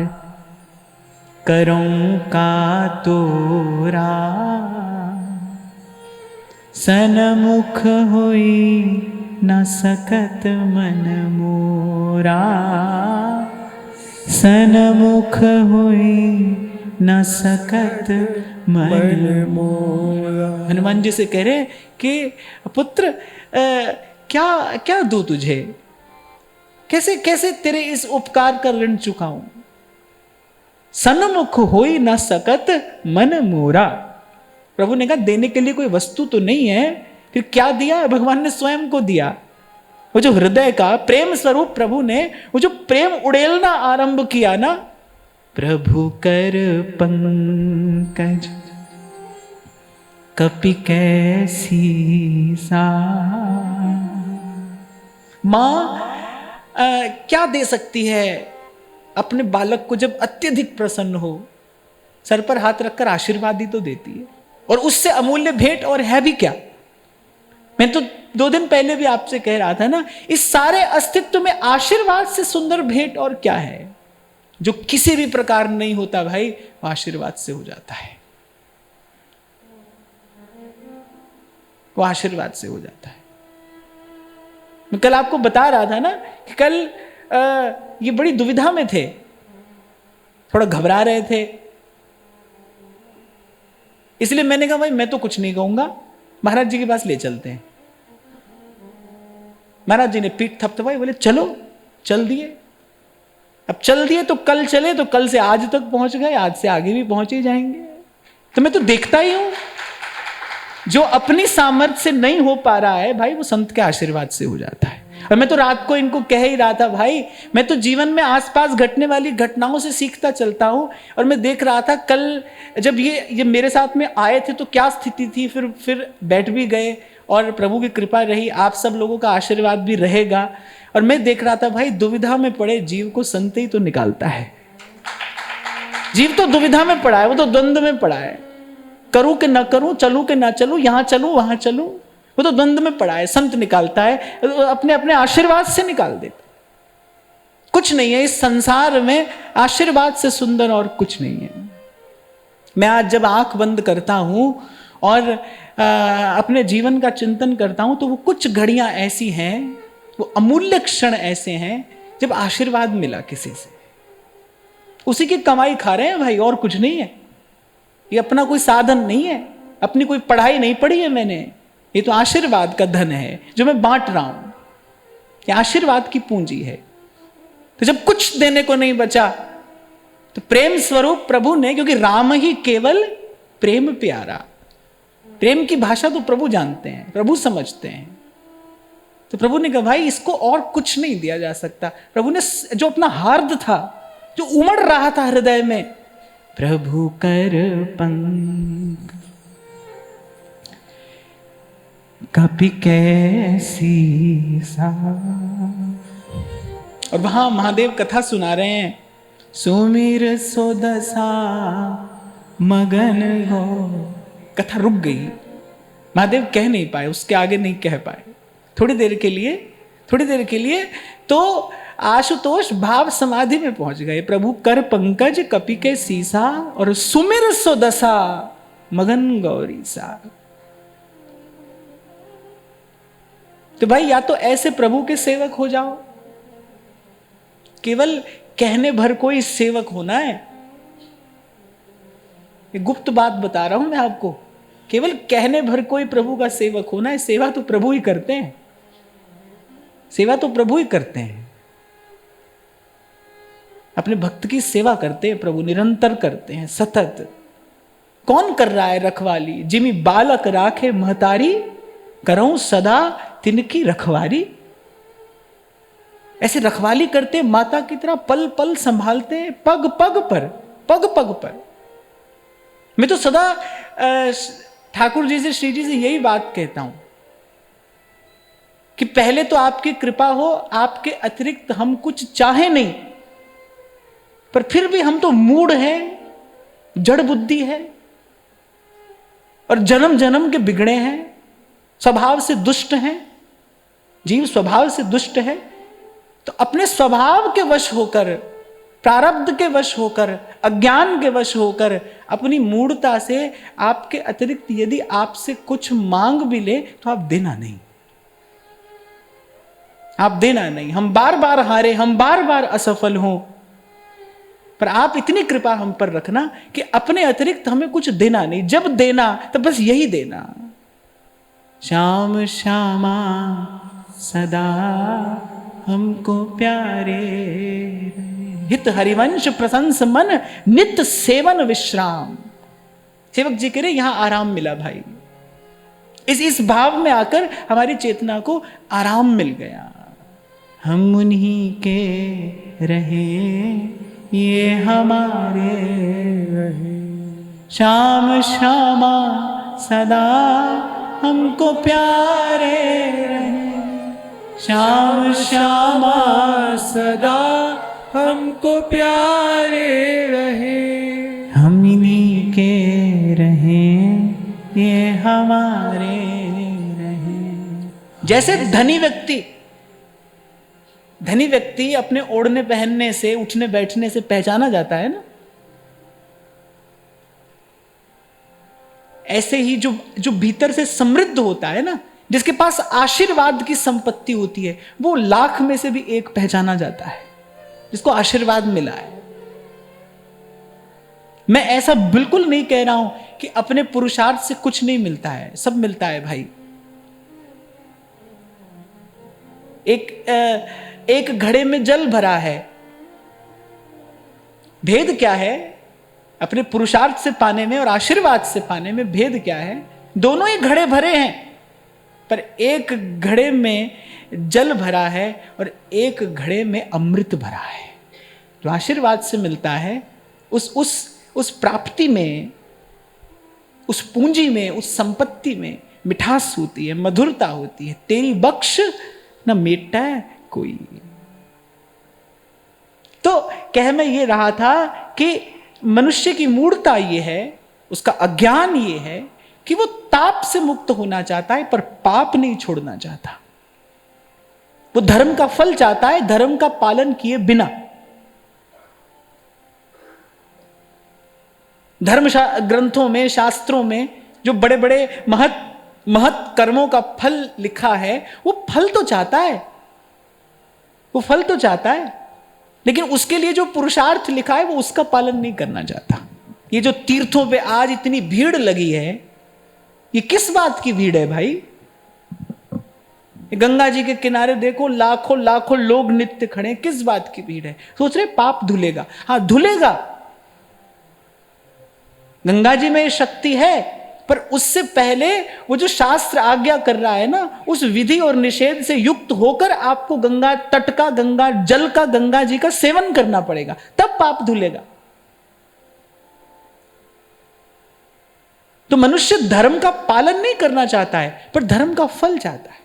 करूं का तोरा, सनमुख होई न सकत मन मोरा, सनमुख होई न सकत मन मोरा। हनुमान जी से कह रहे कि पुत्र क्या क्या दूं तुझे, कैसे कैसे तेरे इस उपकार का ऋण चुकाऊं। सन्मुख होई न सकत मन मोरा। प्रभु ने कहा देने के लिए कोई वस्तु तो नहीं है, फिर क्या दिया? भगवान ने स्वयं को दिया। वो जो हृदय का प्रेम स्वरूप प्रभु ने वो जो प्रेम उड़ेलना आरंभ किया ना, प्रभु कर पंकज कपि कैसी सा। मां क्या दे सकती है अपने बालक को जब अत्यधिक प्रसन्न हो? सर पर हाथ रखकर आशीर्वाद ही तो देती है, और उससे अमूल्य भेंट और है भी क्या। मैं तो 2 दिन पहले भी आपसे कह रहा था ना, इस सारे अस्तित्व में आशीर्वाद से सुंदर भेंट और क्या है? जो किसी भी प्रकार नहीं होता भाई, वो आशीर्वाद से हो जाता है। वो आशीर्वाद से हो जाता है। मैं कल आपको बता रहा था ना कि कल ये बड़ी दुविधा में थे, थोड़ा घबरा रहे थे, इसलिए मैंने कहा भाई मैं तो कुछ नहीं कहूंगा, महाराज जी के पास ले चलते हैं। महाराज जी ने पीठ थपथपाई, बोले चलो। चल दिए। अब चल दिए तो कल चले, तो कल से आज तक पहुंच गए, आज से आगे भी पहुंच ही जाएंगे। तो मैं तो देखता ही हूं, जो अपनी सामर्थ्य से नहीं हो पा रहा है भाई, वो संत के आशीर्वाद से हो जाता है। और मैं तो रात को इनको कह ही रहा था, भाई मैं तो जीवन में आसपास घटने वाली घटनाओं से सीखता चलता हूं। और मैं देख रहा था कल जब ये मेरे साथ में आए थे तो क्या स्थिति थी, फिर बैठ भी गए, और प्रभु की कृपा रही, आप सब लोगों का आशीर्वाद भी रहेगा। और मैं देख रहा था भाई, दुविधा में पड़े जीव को संत ही तो निकालता है। जीव तो दुविधा में पड़ा है, वो तो द्वंद्व में पड़ा है, करूं कि ना करूं, चलूं कि ना चलूं, यहां चलूं वहां चलूं, वो तो द्वंद्व में पड़ा है। संत निकालता है, अपने अपने आशीर्वाद से निकाल देता। कुछ नहीं है इस संसार में आशीर्वाद से सुंदर और कुछ नहीं है। मैं आज जब आंख बंद करता हूं और अपने जीवन का चिंतन करता हूं, तो वो कुछ घड़ियां ऐसी हैं, वो अमूल्य क्षण ऐसे हैं जब आशीर्वाद मिला किसी से, उसी की कमाई खा रहे हैं भाई, और कुछ नहीं है। ये अपना कोई साधन नहीं है, अपनी कोई पढ़ाई नहीं पढ़ी है मैंने, ये तो आशीर्वाद का धन है जो मैं बांट रहा हूं। ये आशीर्वाद की पूंजी है। तो जब कुछ देने को नहीं बचा, तो प्रेम स्वरूप प्रभु ने, क्योंकि राम ही केवल प्रेम प्यारा, प्रेम की भाषा तो प्रभु जानते हैं, प्रभु समझते हैं। तो प्रभु ने कहा भाई इसको और कुछ नहीं दिया जा सकता। प्रभु ने जो अपना हार्द था, जो उमड़ रहा था हृदय में, प्रभु कर पंक कपि कैसी सा। और वहां महादेव कथा सुना रहे हैं, सुमिर सो दशा मगन हो। कथा रुक गई, महादेव कह नहीं पाए, उसके आगे नहीं कह पाए। थोड़ी देर के लिए तो आशुतोष भाव समाधि में पहुंच गए। प्रभु कर पंकज कपि के सीसा और सुमिर सो दशा मगन गौरी सा। तो भाई या तो ऐसे प्रभु के सेवक हो जाओ, केवल कहने भर कोई सेवक होना है। ये गुप्त बात बता रहा हूं मैं आपको, केवल कहने भर कोई प्रभु का सेवक होना है। सेवा तो प्रभु ही करते हैं, सेवा तो प्रभु ही करते हैं। अपने भक्त की सेवा करते हैं प्रभु, निरंतर करते हैं, सतत। कौन कर रहा है रखवाली? जिमी बालक राखे महतारी, करऊं सदा तिनकी रखवारी। ऐसे रखवाली करते माता की तरह, पल पल संभालते, पग पग पर। मैं तो सदा ठाकुर जी से, श्री जी से यही बात कहता हूं कि पहले तो आपकी कृपा हो, आपके अतिरिक्त हम कुछ चाहे नहीं, पर फिर भी हम तो मूढ़ हैं, जड़ बुद्धि है, और जन्म जन्म के बिगड़े हैं, स्वभाव से दुष्ट हैं। जीव स्वभाव से दुष्ट है, तो अपने स्वभाव के वश होकर, प्रारब्ध के वश होकर, अज्ञान के वश होकर, अपनी मूढ़ता से आपके अतिरिक्त यदि आपसे कुछ मांग भी ले तो आप देना नहीं, आप देना नहीं। हम बार बार हारे, हम बार बार असफल हों, पर आप इतनी कृपा हम पर रखना कि अपने अतिरिक्त हमें कुछ देना नहीं। जब देना तब बस यही देना, श्याम श्यामा सदा हमको प्यारे हित हरिवंश प्रशंस मन नित्य सेवन विश्राम। सेवक जी कह रहे यहां आराम मिला भाई, इस भाव में आकर हमारी चेतना को आराम मिल गया। हम उन्हीं के रहे ये हमारे रहे, श्याम श्यामा सदा हमको प्यारे रहे, श्याम श्यामा सदा हमको प्यारे रहे, हम इन्हीं के रहे ये हमारे रहे। जैसे धनी व्यक्ति अपने ओढ़ने पहनने से, उठने बैठने से पहचाना जाता है ना, ऐसे ही जो भीतर से समृद्ध होता है ना, जिसके पास आशीर्वाद की संपत्ति होती है, वो लाख में से भी एक पहचाना जाता है, जिसको आशीर्वाद मिला है। मैं ऐसा बिल्कुल नहीं कह रहा हूं कि अपने पुरुषार्थ से कुछ नहीं मिलता है, सब मिलता है भाई। एक घड़े में जल भरा है, भेद क्या है अपने पुरुषार्थ से पाने में और आशीर्वाद से पाने में? भेद क्या है? दोनों ही घड़े भरे हैं, पर एक घड़े में जल भरा है और एक घड़े में अमृत भरा है। जो आशीर्वाद से मिलता है उस प्राप्ति में, उस पूंजी में, उस संपत्ति में मिठास होती है, मधुरता होती है। तेरी बख्श न मेटा कोई। तो कह मैं ये रहा था कि मनुष्य की मूढ़ता ये है, उसका अज्ञान ये है कि वो ताप से मुक्त होना चाहता है पर पाप नहीं छोड़ना चाहता। वो धर्म का फल चाहता है, धर्म का पालन किए बिना। धर्म ग्रंथों में, शास्त्रों में जो बड़े बड़े महत कर्मों का फल लिखा है, वो फल तो चाहता है, वो फल तो चाहता है, लेकिन उसके लिए जो पुरुषार्थ लिखा है वो उसका पालन नहीं करना चाहता। ये जो तीर्थों पे आज इतनी भीड़ लगी है, ये किस बात की भीड़ है भाई? गंगा जी के किनारे देखो, लाखों लाखों लोग नित्य खड़े, किस बात की भीड़ है? सोच रहे पाप धुलेगा। हाँ धुलेगा, गंगा जी में शक्ति है, पर उससे पहले वो जो शास्त्र आज्ञा कर रहा है ना, उस विधि और निषेध से युक्त होकर आपको गंगा तट का, गंगा जल का, गंगा जी का सेवन करना पड़ेगा, तब पाप धुलेगा। तो मनुष्य धर्म का पालन नहीं करना चाहता है, पर धर्म का फल चाहता है।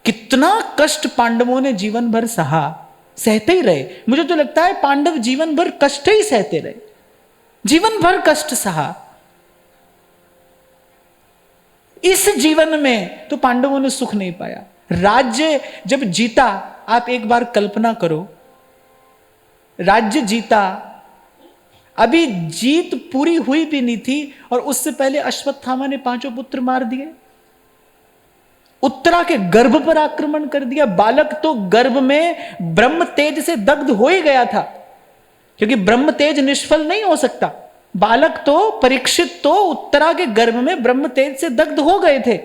कितना कष्ट पांडवों ने जीवन भर सहा, सहते ही रहे। मुझे तो लगता है पांडव जीवन भर कष्ट ही सहते रहे, जीवन भर कष्ट सहा। इस जीवन में तो पांडवों ने सुख नहीं पाया। राज्य जब जीता, आप एक बार कल्पना करो, राज्य जीता, अभी जीत पूरी हुई भी नहीं थी और उससे पहले अश्वत्थामा ने 5 पुत्र मार दिए, उत्तरा के गर्भ पर आक्रमण कर दिया। बालक तो गर्भ में ब्रह्म तेज से दग्ध हो ही गया था, क्योंकि ब्रह्म तेज निष्फल नहीं हो सकता। बालक तो, परीक्षित तो उत्तरा के गर्भ में ब्रह्म तेज से दग्ध हो गए थे।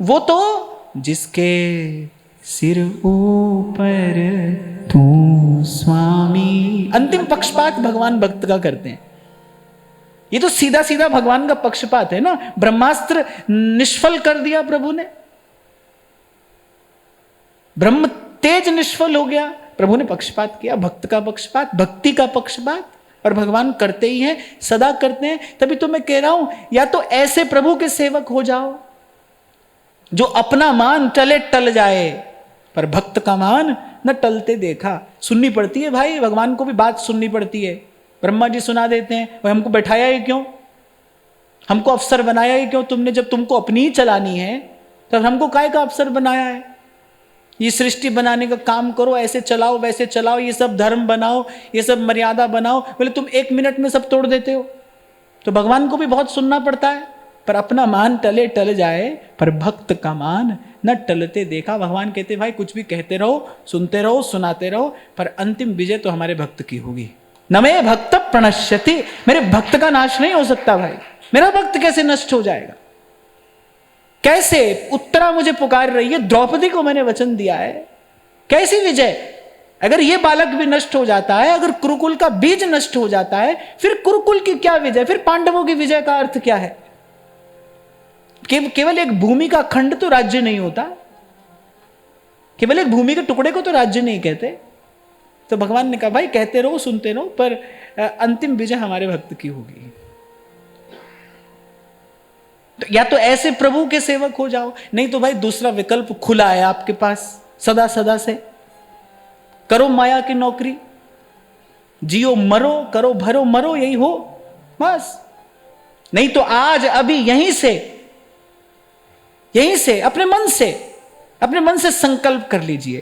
वो तो जिसके सिर ऊपर तू स्वामी, अंतिम पक्षपात भगवान भक्त का करते हैं। ये तो सीधा सीधा भगवान का पक्षपात है ना। ब्रह्मास्त्र निष्फल कर दिया प्रभु ने, ब्रह्म तेज निष्फल हो गया, प्रभु ने पक्षपात किया। भक्त का पक्षपात, भक्ति का पक्षपात, और भगवान करते ही हैं, सदा करते हैं। तभी तो मैं कह रहा हूं, या तो ऐसे प्रभु के सेवक हो जाओ जो अपना मान टले टल जाए, पर भक्त का मान न टलते देखा। सुननी पड़ती है भाई, भगवान को भी बात सुननी पड़ती है। ब्रह्मा जी सुना देते हैं, वह हमको बैठाया ही क्यों, हमको अफसर बनाया ही क्यों तुमने? जब तुमको अपनी ही चलानी है तब हमको काहे का अफसर बनाया है? ये सृष्टि बनाने का काम करो, ऐसे चलाओ वैसे चलाओ, ये सब धर्म बनाओ, ये सब मर्यादा बनाओ। बोले तुम 1 मिनट में सब तोड़ देते हो। तो भगवान को भी बहुत सुनना पड़ता है, पर अपना मान टले टल जाए, पर भक्त का मान न टलते देखा। भगवान कहते भाई कुछ भी कहते रहो, सुनते रहो, सुनाते रहो, पर अंतिम विजय तो हमारे भक्त की होगी। न मे भक्त प्रणश्यति, मेरे भक्त का नाश नहीं हो सकता भाई। मेरा भक्त कैसे नष्ट हो जाएगा? कैसे उत्तरा मुझे पुकार रही है, द्रौपदी को मैंने वचन दिया है, कैसी विजय? अगर ये बालक भी नष्ट हो जाता है, अगर कुरुकुल का बीज नष्ट हो जाता है, फिर कुरुकुल की क्या विजय? फिर पांडवों की विजय का अर्थ क्या है? केवल एक भूमि का खंड तो राज्य नहीं होता, केवल एक भूमि के टुकड़े को तो राज्य नहीं कहते। तो भगवान ने कहा भाई कहते रहो, सुनते रहो, पर अंतिम विजय हमारे भक्त की होगी। तो या तो ऐसे प्रभु के सेवक हो जाओ, नहीं तो भाई दूसरा विकल्प खुला है आपके पास सदा सदा से। करो माया की नौकरी, जियो मरो, करो भरो मरो, यही हो बस। नहीं तो आज अभी यहीं से अपने मन से संकल्प कर लीजिए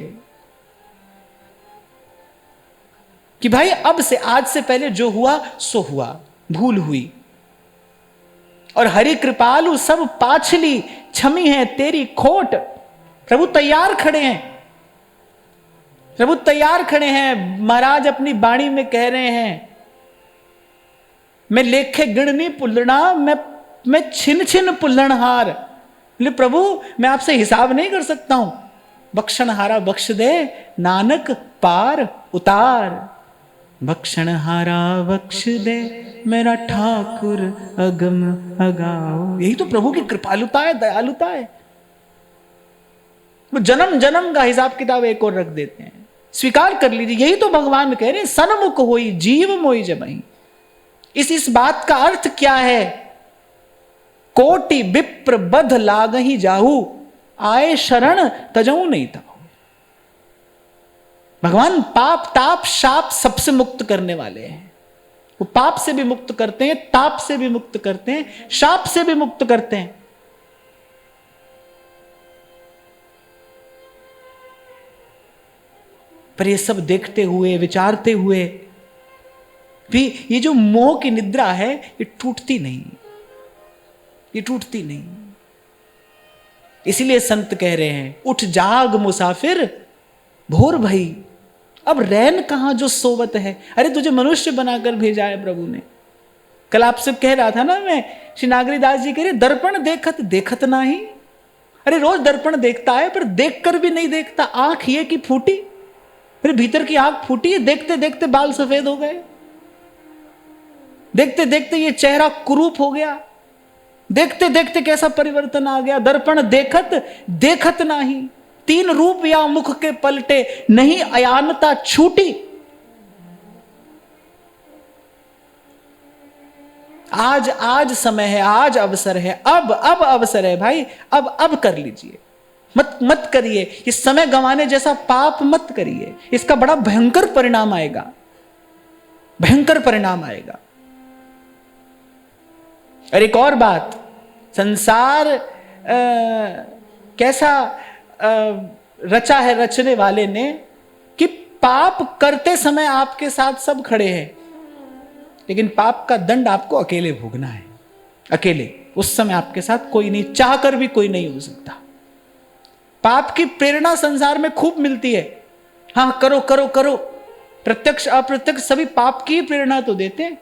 कि भाई अब से, आज से पहले जो हुआ सो हुआ, भूल हुई, और हरि कृपालु सब पाछली क्षमी है तेरी खोट। प्रभु तैयार खड़े हैं, महाराज अपनी बाणी में कह रहे हैं, मैं लेखे गिणनी पुल्लना, मैं छिन छिन पुल्लनहार। बोले प्रभु मैं आपसे हिसाब नहीं कर सकता हूं, बख्शनहारा बख्श दे, नानक पार उतार। बख्शनहारा बख्श दे, मेरा ठाकुर अगम अगाओ। यही तो प्रभु की कृपालुता है, दयालुता है। वो जन्म जन्म का हिसाब किताब एक और रख देते हैं। स्वीकार कर लीजिए, यही तो भगवान कह रहे हैं, सन्मुख होई जीव मोई जबई। इस बात का अर्थ क्या है? कोटि विप्र बध लागहि जाहू, आए शरण तजऊ नहीं था। भगवान पाप ताप शाप सबसे मुक्त करने वाले हैं। वो पाप से भी मुक्त करते हैं, ताप से भी मुक्त करते हैं, शाप से भी मुक्त करते हैं। पर ये सब देखते हुए, विचारते हुए भी ये जो मोह की निद्रा है ये टूटती नहीं। इसीलिए संत कह रहे हैं, उठ जाग मुसाफिर भोर भई, अब रैन कहां जो सोवत है। अरे तुझे मनुष्य बनाकर भेजा है प्रभु ने। कल आपसे कह रहा था ना मैं, श्री नागरी दास जी कह रहे दर्पण देखत नाही। अरे रोज दर्पण देखता है पर देखकर भी नहीं देखता। आंख ये की फूटी, फिर भीतर की आंख फूटी है, देखते देखते बाल सफेद हो गए, देखते देखते ये चेहरा कुरूप हो गया, देखते देखते कैसा परिवर्तन आ गया। दर्पण देखत नाही, तीन रूप या मुख के पलटे, नहीं अयानता छूटी। आज समय है, आज अवसर है, अब अवसर है भाई, अब कर लीजिए। मत करिए, इस समय गंवाने जैसा पाप मत करिए, इसका बड़ा भयंकर परिणाम आएगा। और एक और बात, संसार कैसा रचा है रचने वाले ने कि पाप करते समय आपके साथ सब खड़े हैं, लेकिन पाप का दंड आपको अकेले भोगना है। अकेले, उस समय आपके साथ कोई नहीं, चाहकर भी कोई नहीं हो सकता। पाप की प्रेरणा संसार में खूब मिलती है, हाँ करो करो करो, प्रत्यक्ष अप्रत्यक्ष सभी पाप की प्रेरणा तो देते हैं।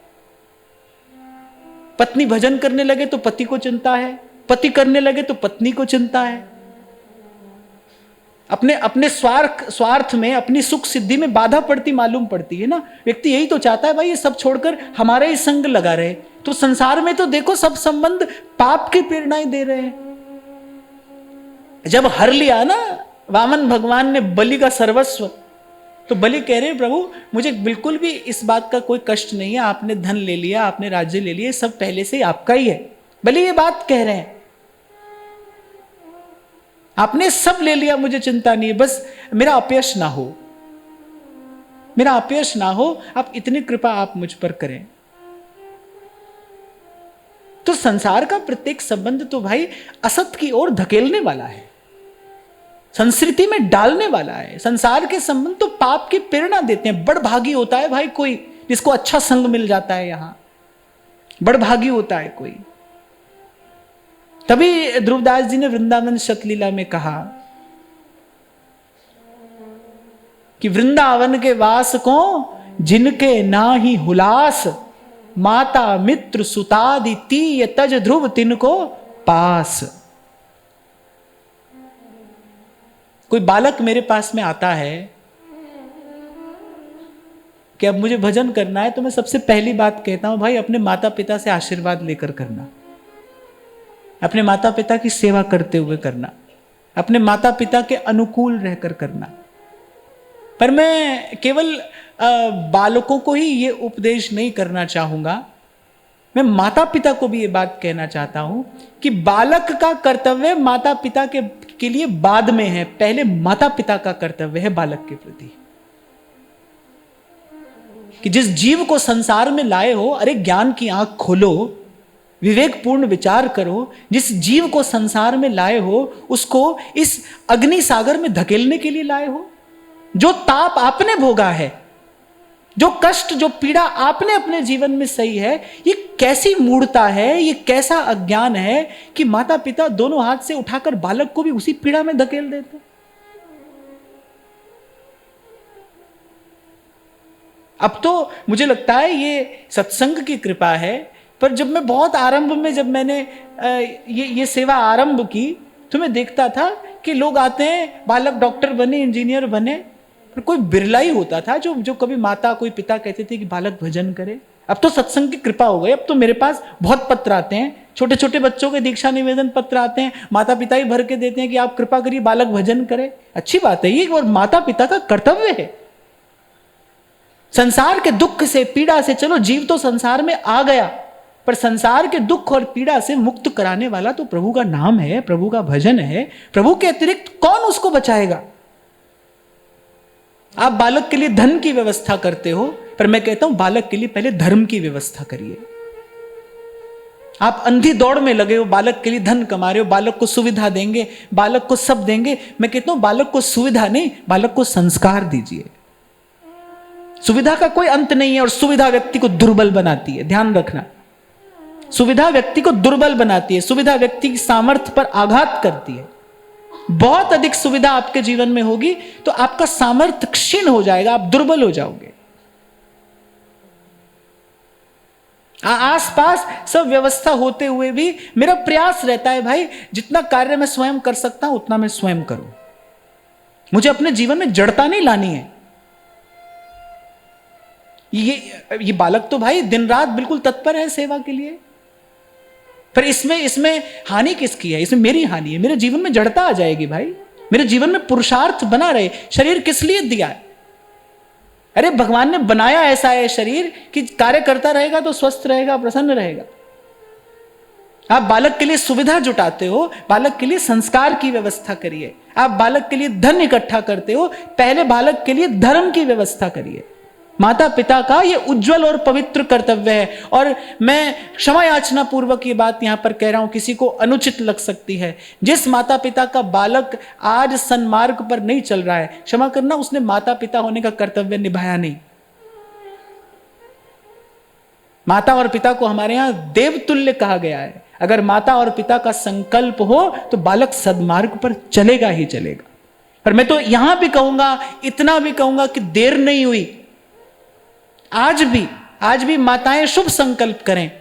पत्नी भजन करने लगे तो पति को चिंता है, पति करने लगे तो पत्नी को चिंता है। अपने स्वार्थ में, अपनी सुख सिद्धि में बाधा पड़ती मालूम पड़ती है ना। व्यक्ति यही तो चाहता है भाई ये सब छोड़कर हमारा ही संग लगा रहे। तो संसार में तो देखो सब संबंध पाप की प्रेरणाएं दे रहे हैं। जब हर लिया ना वामन भगवान ने बलि का सर्वस्व, तो बलि कह रहे हैं प्रभु मुझे बिल्कुल भी इस बात का कोई कष्ट नहीं है, आपने धन ले लिया, आपने राज्य ले लिया, सब पहले से ही आपका ही है। बलि ये बात कह रहे हैं, आपने सब ले लिया, मुझे चिंता नहीं है, बस मेरा अपयश ना हो, आप इतनी कृपा आप मुझ पर करें। तो संसार का प्रत्येक संबंध तो भाई असत की ओर धकेलने वाला है, संस्कृति में डालने वाला है। संसार के संबंध तो पाप की प्रेरणा देते हैं। बड़भागी होता है भाई कोई जिसको अच्छा संग मिल जाता है, यहां बड़भागी होता है कोई। तभी ध्रुवदास जी ने वृंदावन शतलीला में कहा कि वृंदावन के वास को जिनके ना ही हुलास, माता मित्र सुतादि तीय तज ध्रुव तिनको पास। कोई बालक मेरे पास में आता है कि अब मुझे भजन करना है, तो मैं सबसे पहली बात कहता हूं, भाई अपने माता पिता से आशीर्वाद लेकर करना, अपने माता पिता की सेवा करते हुए करना, अपने माता पिता के अनुकूल रहकर करना। पर मैं केवल बालकों को ही ये उपदेश नहीं करना चाहूंगा, मैं माता पिता को भी ये बात कहना चाहता हूं कि बालक का कर्तव्य माता पिता के लिए बाद में है, पहले माता पिता का कर्तव्य है बालक के प्रति। कि जिस जीव को संसार में लाए हो, अरे ज्ञान की आंख खोलो, विवेकपूर्ण विचार करो। जिस जीव को संसार में लाए हो उसको इस अग्नि सागर में धकेलने के लिए लाए हो। जो ताप आपने भोगा है, जो कष्ट जो पीड़ा आपने अपने जीवन में सही है, ये कैसी मूढ़ता है, ये कैसा अज्ञान है कि माता पिता दोनों हाथ से उठाकर बालक को भी उसी पीड़ा में धकेल देते। अब तो मुझे लगता है ये सत्संग की कृपा है, पर जब मैं बहुत आरंभ में जब मैंने ये सेवा आरंभ की तो मैं देखता था कि लोग आते हैं, बालक डॉक्टर बने, इंजीनियर बने, पर कोई बिरला ही होता था जो कभी माता कोई पिता कहते थे कि बालक भजन करे। अब तो सत्संग की कृपा हो गई, अब तो मेरे पास बहुत पत्र आते हैं, छोटे छोटे बच्चों के दीक्षा निवेदन पत्र आते हैं, माता पिता ही भर के देते हैं कि आप कृपा करिए बालक भजन करे। अच्छी बात है ये, और माता पिता का कर्तव्य है। संसार के दुख से पीड़ा से, चलो जीव तो संसार में आ गया, पर संसार के दुख और पीड़ा से मुक्त कराने वाला तो प्रभु का नाम है, प्रभु का भजन है। प्रभु के अतिरिक्त कौन उसको बचाएगा। आप बालक के लिए धन की व्यवस्था करते हो, पर मैं कहता हूं बालक के लिए पहले धर्म की व्यवस्था करिए। आप अंधी दौड़ में लगे हो, बालक के लिए धन कमा रहे हो, बालक को सुविधा देंगे, बालक को सब देंगे। मैं कहता हूं बालक को सुविधा नहीं, बालक को संस्कार दीजिए। सुविधा का कोई अंत नहीं है, और सुविधा व्यक्ति को दुर्बल बनाती है, ध्यान रखना। सुविधा व्यक्ति को दुर्बल बनाती है, सुविधा व्यक्ति की सामर्थ्य पर आघात करती है। बहुत अधिक सुविधा आपके जीवन में होगी तो आपका सामर्थ्य क्षीण हो जाएगा, आप दुर्बल हो जाओगे। आसपास सब व्यवस्था होते हुए भी मेरा प्रयास रहता है भाई जितना कार्य मैं स्वयं कर सकता हूं उतना मैं स्वयं करूं। मुझे अपने जीवन में जड़ता नहीं लानी है। ये बालक तो भाई दिन रात बिल्कुल तत्पर है सेवा के लिए, पर इसमें हानि किसकी है? इसमें मेरी हानि है। मेरे जीवन में जड़ता आ जाएगी भाई, मेरे जीवन में पुरुषार्थ बना रहे। शरीर किस लिए दिया है? अरे भगवान ने बनाया ऐसा है शरीर कि कार्य करता रहेगा तो स्वस्थ रहेगा, प्रसन्न रहेगा। आप बालक के लिए सुविधा जुटाते हो, बालक के लिए संस्कार की व्यवस्था करिए। आप बालक के लिए धन इकट्ठा करते हो, पहले बालक के लिए धर्म की व्यवस्था करिए। माता पिता का यह उज्जवल और पवित्र कर्तव्य है। और मैं क्षमा याचना पूर्वक ये बात यहां पर कह रहा हूं, किसी को अनुचित लग सकती है। जिस माता पिता का बालक आज सन्मार्ग पर नहीं चल रहा है, क्षमा करना, उसने माता पिता होने का कर्तव्य निभाया नहीं। माता और पिता को हमारे यहां देवतुल्य कहा गया है। अगर माता और पिता का संकल्प हो तो बालक सद्मार्ग पर चलेगा ही चलेगा। पर मैं तो यहां भी कहूंगा, इतना भी कहूंगा कि देर नहीं हुई। आज भी माताएं शुभ संकल्प करें,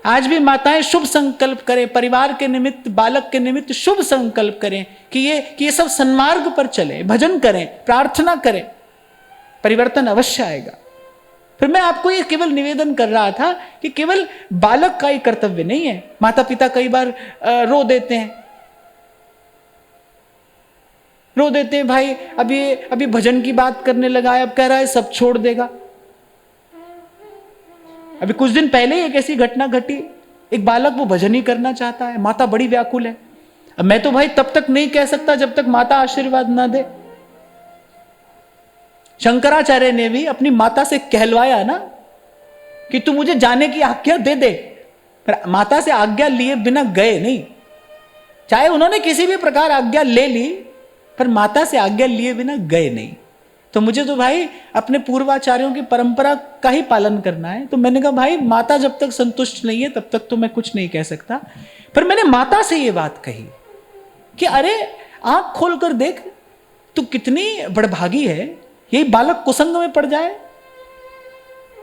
आज भी माताएं शुभ संकल्प करें, परिवार के निमित्त, बालक के निमित्त शुभ संकल्प करें कि ये सब सन्मार्ग पर चले, भजन करें, प्रार्थना करें, परिवर्तन अवश्य आएगा। फिर मैं आपको ये केवल निवेदन कर रहा था कि केवल बालक का ही कर्तव्य नहीं है। माता पिता कई बार रो देते हैं भाई, अभी भजन की बात करने लगा है, अब कह रहा है सब छोड़ देगा। अभी कुछ दिन पहले एक ऐसी घटना घटी, एक बालक वो भजन ही करना चाहता है, माता बड़ी व्याकुल है। अब मैं तो भाई तब तक नहीं कह सकता जब तक माता आशीर्वाद ना दे। शंकराचार्य ने भी अपनी माता से कहलवाया ना कि तू मुझे जाने की आज्ञा दे दे, पर माता से आज्ञा लिए बिना गए नहीं। चाहे उन्होंने किसी भी प्रकार आज्ञा ले ली, पर माता से आज्ञा लिए बिना गए नहीं। तो मुझे तो भाई अपने पूर्वाचार्यों की परंपरा का ही पालन करना है। तो मैंने कहा भाई माता जब तक संतुष्ट नहीं है तब तक तो मैं कुछ नहीं कह सकता। पर मैंने माता से ये बात कही कि अरे आंख खोलकर देख, तू कितनी बड़भागी है। यही बालक कुसंग में पड़ जाए,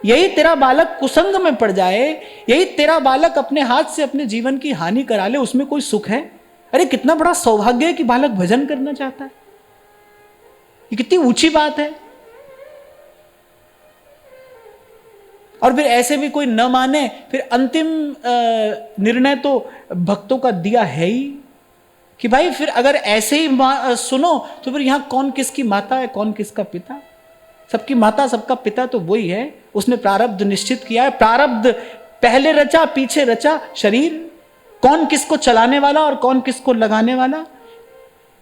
यही तेरा बालक कुसंग में पड़ जाए, यही तेरा बालक अपने हाथ से अपने जीवन की हानि करा ले, उसमें कोई सुख है? अरे कितना बड़ा सौभाग्य है कि बालक भजन करना चाहता है। ये कितनी ऊंची बात है। और फिर ऐसे भी कोई न माने, फिर अंतिम निर्णय तो भक्तों का दिया है ही कि भाई फिर अगर ऐसे ही सुनो तो फिर यहां कौन किसकी माता है, कौन किसका पिता। सबकी माता सबका पिता तो वही है, उसने प्रारब्ध निश्चित किया है। प्रारब्ध पहले रचा पीछे रचा शरीर, कौन किसको चलाने वाला और कौन किसको लगाने वाला।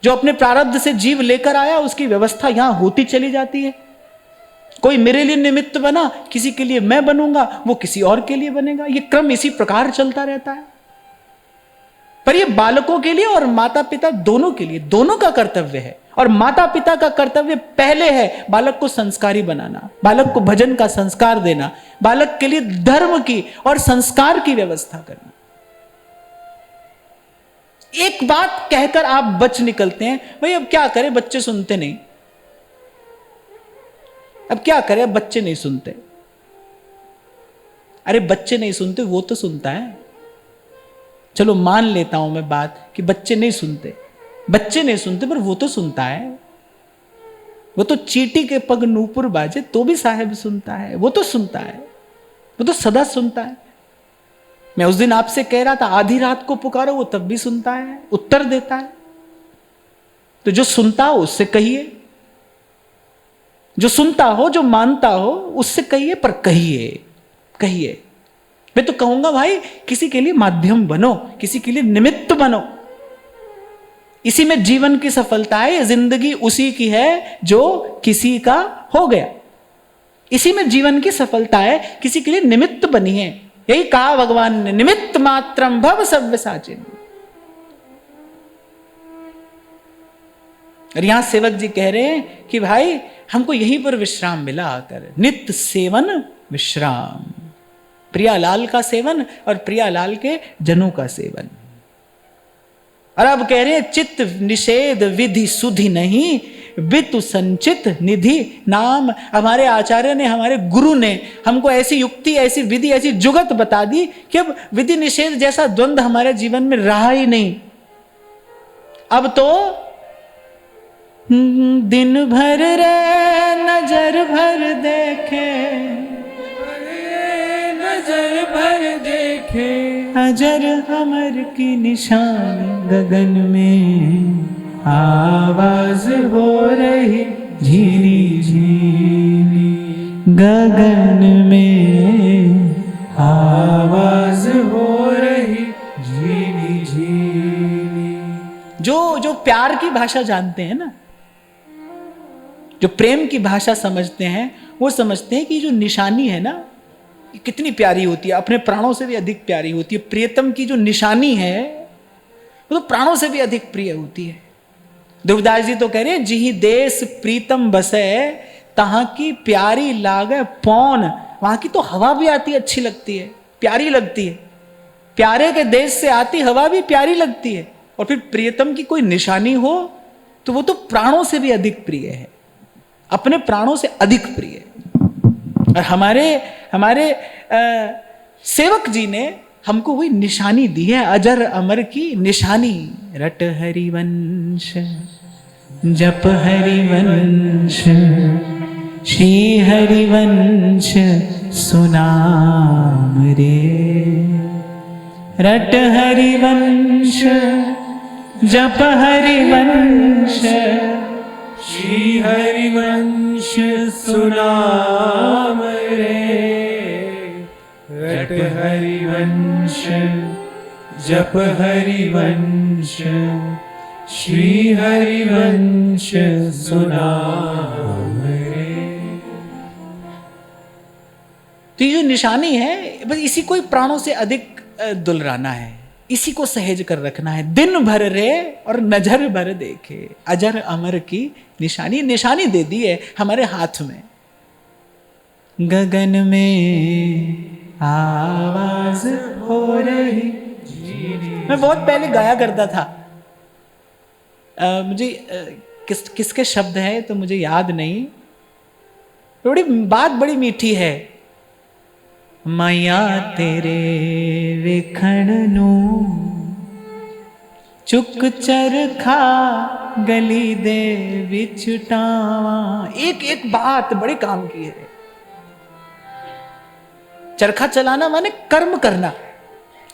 जो अपने प्रारब्ध से जीव लेकर आया उसकी व्यवस्था यहां होती चली जाती है। कोई मेरे लिए निमित्त बना, किसी के लिए मैं बनूंगा, वो किसी और के लिए बनेगा। ये क्रम इसी प्रकार चलता रहता है। पर ये बालकों के लिए और माता पिता दोनों के लिए, दोनों का कर्तव्य है। और माता पिता का कर्तव्य पहले है बालक को संस्कारी बनाना, बालक को भजन का संस्कार देना, बालक के लिए धर्म की और संस्कार की व्यवस्था करना। एक बात कहकर आप बच निकलते हैं, भाई अब क्या करें, बच्चे सुनते नहीं। अब क्या करें, अब बच्चे नहीं सुनते। अरे बच्चे नहीं सुनते, वो तो सुनता है। चलो मान लेता हूं मैं बात कि बच्चे नहीं सुनते, बच्चे नहीं सुनते, पर वो तो सुनता है। वो तो चींटी के पग नूपुर बाजे तो भी साहेब सुनता है, वो तो सुनता है, वो तो सदा सुनता है। मैं उस दिन आपसे कह रहा था आधी रात को पुकारो वो तब भी सुनता है, उत्तर देता है। तो जो सुनता हो उससे कहिए, जो सुनता हो, जो मानता हो उससे कहिए, पर कहिए। मैं तो कहूंगा भाई किसी के लिए माध्यम बनो, किसी के लिए निमित्त बनो। इसी में जीवन की सफलता है। ये जिंदगी उसी की है जो किसी का हो गया। इसी में जीवन की सफलता है, किसी के लिए निमित्त बनी है। यही कहा भगवान ने, निमित्त मात्रम भव सव्यसाचिन। और यहां सेवक जी कह रहे हैं कि भाई हमको यहीं पर विश्राम मिला आकर, नित्य सेवन विश्राम, प्रियालाल का सेवन और प्रियालाल के जनों का सेवन। और अब कह रहे हैं चित्त निषेध विधि सुधि नहीं, वितु संचित निधि नाम। हमारे आचार्य ने, हमारे गुरु ने हमको ऐसी युक्ति, ऐसी विधि, ऐसी जुगत बता दी कि अब विधि निषेध जैसा द्वंद्व हमारे जीवन में रहा ही नहीं। अब तो दिन भर रे नजर भर देखे, नजर भर देखे, अजर अमर की निशानी, गगन में आवाज हो रही झीनी झीनी, गगन में आवाज हो रही झीनी झीनी। जो प्यार की भाषा जानते हैं ना, जो प्रेम की भाषा समझते हैं, वो समझते हैं कि जो निशानी है ना कितनी प्यारी होती है, अपने प्राणों से भी अधिक प्यारी होती है। प्रियतम की जो निशानी है वो तो प्राणों से भी अधिक प्रिय होती है। ध्रुवदास जी तो कह रहे हैं, जिही देश प्रीतम बसे तहां की प्यारी लागे पौन। वहां की तो हवा भी आती है, अच्छी लगती है, प्यारी लगती है। प्यारे के देश से आती हवा भी प्यारी लगती है। और फिर प्रियतम की कोई निशानी हो तो वो तो प्राणों से भी अधिक प्रिय है, अपने प्राणों से अधिक प्रिय है। और हमारे सेवक जी ने हमको वही निशानी दी है, अजर अमर की निशानी। रट हरिवंश जप हरिवंश, श्री हरिवंश सुनाम रे। रट हरिवंश जप हरिवंश, श्री हरिवंश सुनाम रे। रट हरिवंश जप हरिवंश, श्री हरिवंश सुनाम रे। तो ये जो निशानी है बस इसी को ही प्राणों से अधिक दुलराना है, इसी को सहेज कर रखना है। दिन भर रे और नजर भर देखे, अजर अमर की निशानी। निशानी दे दी है हमारे हाथ में। गगन में आवाज हो रही। मैं बहुत पहले गाया करता था, मुझे किसके शब्द है तो मुझे याद नहीं। बड़ी बात बड़ी मीठी है। मैया तेरे वेखण नू चुक चरखा गली दे बिछटावा। एक एक बात बड़े काम की है। चरखा चलाना माने कर्म करना,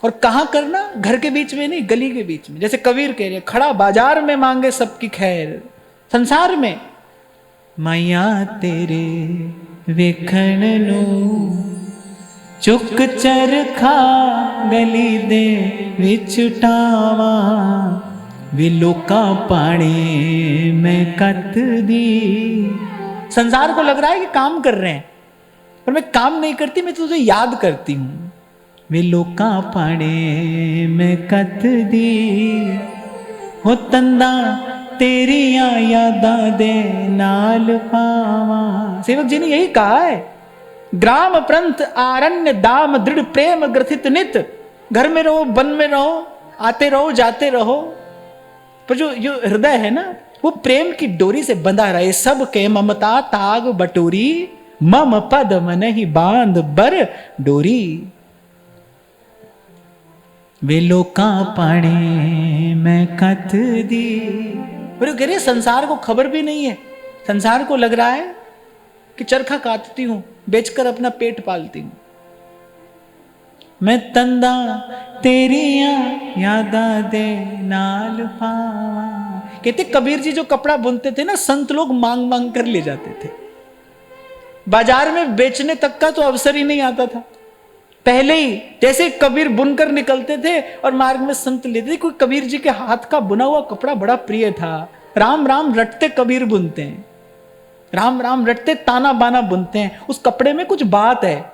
और कहां करना? घर के बीच में नहीं, गली के बीच में। जैसे कबीर कह रहे, खड़ा बाजार में मांगे सबकी खैर, संसार में मैया तेरे वेखण नू चुक चरखा गली दे विछटावा। वे लोका पाने मैं कत दी। संसार को लग रहा है कि काम कर रहे हैं, पर मैं काम नहीं करती, मैं तुझे याद करती हूं। वे लोका पाने मैं कत दी, हो तंदा तेरिया यादा दे नाल पावा। सेवक जी ने यही कहा है, ग्राम प्रंथ आरण्य दाम दृढ़ प्रेम ग्रथित नित। घर में रहो, वन में रहो, आते रहो जाते रहो, पर जो हृदय है ना, वो प्रेम की डोरी से बंधा रहे। सब के ममता ताग बटोरी, मम पद मन ही बांध बर डोरी। वे लोका पाने मैं कत दी। पर कह रहे संसार को खबर भी नहीं है। संसार को लग रहा है कि चरखा काटती हूं, बेचकर अपना पेट पालती हूं। मैं तंदा तेरिया यादा दे नाल पावा। कहते कबीर जी जो कपड़ा बुनते थे ना, संत लोग मांग मांग कर ले जाते थे। बाजार में बेचने तक का तो अवसर ही नहीं आता था। पहले ही जैसे कबीर बुनकर निकलते थे और मार्ग में संत लेते थे। कोई कबीर जी के हाथ का बुना हुआ कपड़ा बड़ा प्रिय था। राम राम रटते कबीर बुनते हैं, राम राम रटते ताना बाना बुनते हैं। उस कपड़े में कुछ बात है,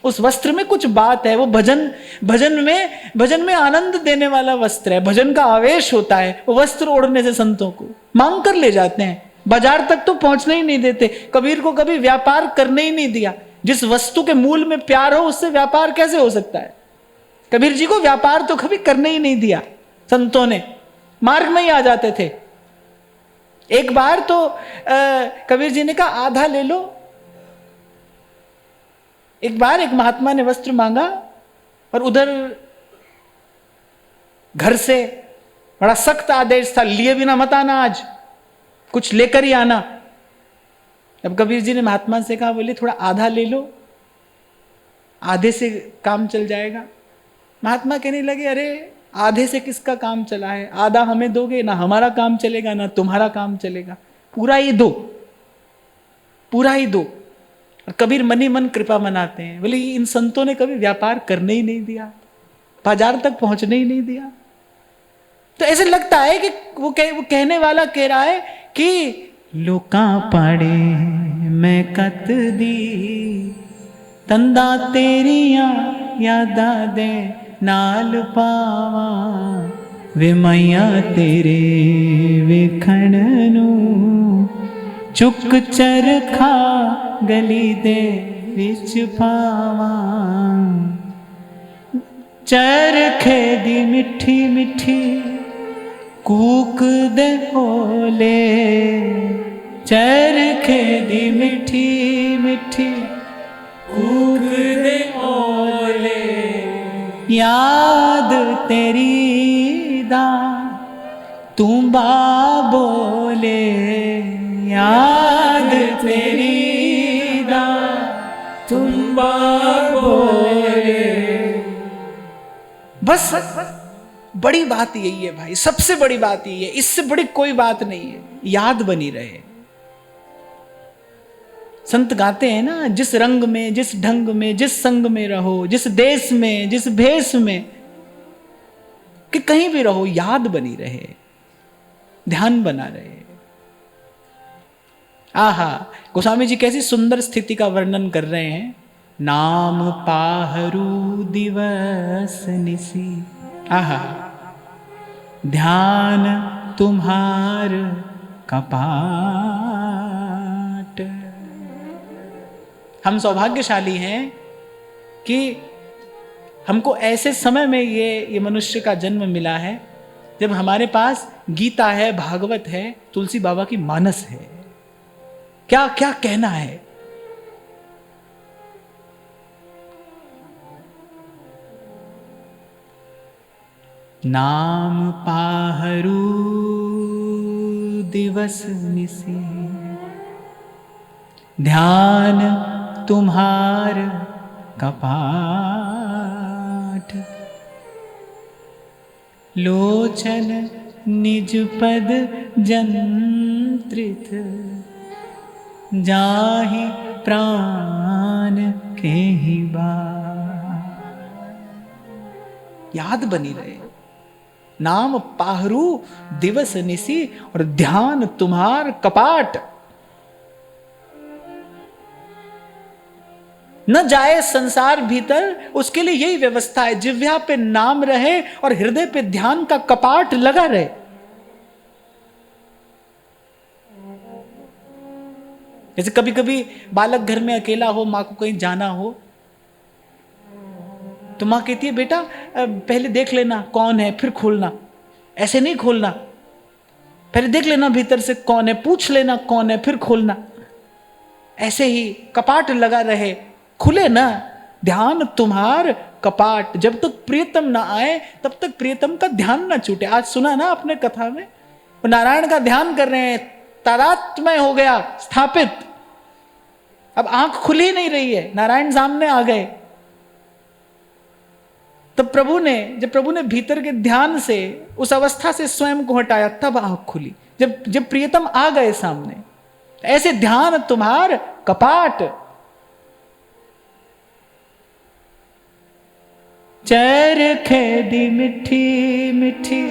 उस वस्त्र में कुछ बात है। वो भजन में आनंद देने वाला वस्त्र है, भजन का आवेश होता है। वो वस्त्र ओढ़ने से संतों को मांग कर ले जाते हैं। बाजार तक तो पहुंचने ही नहीं देते। कबीर को कभी व्यापार करने ही नहीं दिया। जिस वस्तु के मूल में प्यार हो, उससे व्यापार कैसे हो सकता है? कबीर जी को व्यापार तो कभी करने ही नहीं दिया संतों ने, मार्ग में ही आ जाते थे। एक बार तो कबीर जी ने कहा आधा ले लो। एक बार एक महात्मा ने वस्त्र मांगा और उधर घर से बड़ा सख्त आदेश था, लिए बिना मत आना, आज कुछ लेकर ही आना। अब कबीर जी ने महात्मा से कहा, बोले थोड़ा आधा ले लो, आधे से काम चल जाएगा। महात्मा कहने लगे, अरे आधे से किसका काम चला है? आधा हमें दोगे ना हमारा काम चलेगा ना तुम्हारा काम चलेगा, पूरा ही दो, पूरा ही दो। और कबीर मन ही मन कृपा मनाते हैं। बोले इन संतों ने कभी व्यापार करने ही नहीं दिया, बाजार तक पहुंचने ही नहीं दिया। तो ऐसे लगता है कि वो कहने वाला कह रहा है कि लोका पाड़े मैं कत दी, तंदा तेरिया यादा दे नाल पावा। वे मैया तेरे वेखण नू चुक चरखा गली दे विच पावा। चरखे दी मिठी मिठी कूक दे ओले, चरखे दी मिठी मिठी कूक दे ओले। याद तेरी दा तू बा बोले, याद तेरी दा तुम बा बोले। बस बड़ी बात यही है भाई, सबसे बड़ी बात यही है, इससे बड़ी कोई बात नहीं है। याद बनी रहे। संत गाते हैं ना, जिस रंग में, जिस ढंग में, जिस संग में रहो, जिस देश में, जिस भेष में, कि कहीं भी रहो याद बनी रहे, ध्यान बना रहे। आहा, गोस्वामी जी कैसी सुंदर स्थिति का वर्णन कर रहे हैं। नाम पाहरू दिवस निसी, आहा, ध्यान तुम्हार कपाट। हम सौभाग्यशाली हैं कि हमको ऐसे समय में ये मनुष्य का जन्म मिला है जब हमारे पास गीता है, भागवत है, तुलसी बाबा की मानस है। क्या क्या कहना है। नाम पाहरू दिवस निसी, ध्यान तुम्हार कपाट, लोचन निज पद जंत्रित, जाहि प्राण के ही बार। याद बनी रहे, नाम पाहरू दिवस निसी और ध्यान तुम्हार कपाट। न जाए संसार भीतर, उसके लिए यही व्यवस्था है, जिह्वा पे नाम रहे और हृदय पे ध्यान का कपाट लगा रहे। जैसे कभी कभी बालक घर में अकेला हो, माँ को कहीं जाना हो, तो माँ कहती है बेटा पहले देख लेना कौन है फिर खोलना, ऐसे नहीं खोलना, पहले देख लेना भीतर से कौन है, पूछ लेना कौन है फिर खोलना। ऐसे ही कपाट लगा रहे, खुले ना, ध्यान तुम्हार कपाट। जब तक प्रियतम ना आए तब तक प्रियतम का ध्यान ना छूटे। आज सुना ना अपने कथा में, वो नारायण का ध्यान कर रहे हैं, तादात्म्य हो गया स्थापित, अब आंख खुल ही नहीं रही है, नारायण सामने आ गए। तब जब प्रभु ने भीतर के ध्यान से उस अवस्था से स्वयं को हटाया, तब आंख खुली, जब प्रियतम आ गए सामने। ऐसे ध्यान तुम्हार कपाट, चैर खेदी मिठी मिठी,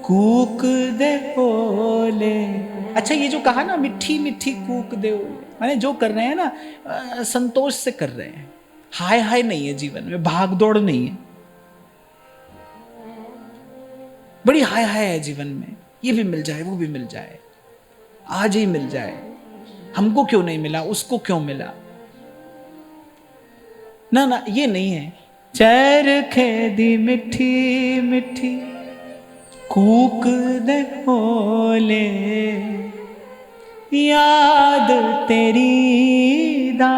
कूक दे ओले। अच्छा, ये जो कहा ना मिठी मिठी कूक दे ओले, माने जो कर रहे हैं ना संतोष से कर रहे हैं, हाय हाय नहीं है जीवन में, भाग दौड़ नहीं है, बड़ी हाय हाय है जीवन में, ये भी मिल जाए वो भी मिल जाए, आज ही मिल जाए, हमको क्यों नहीं मिला, उसको क्यों मिला, ना ना ये नहीं है। चैर खेदी मिठी मिठी, कूक दे ओले, याद तेरी दा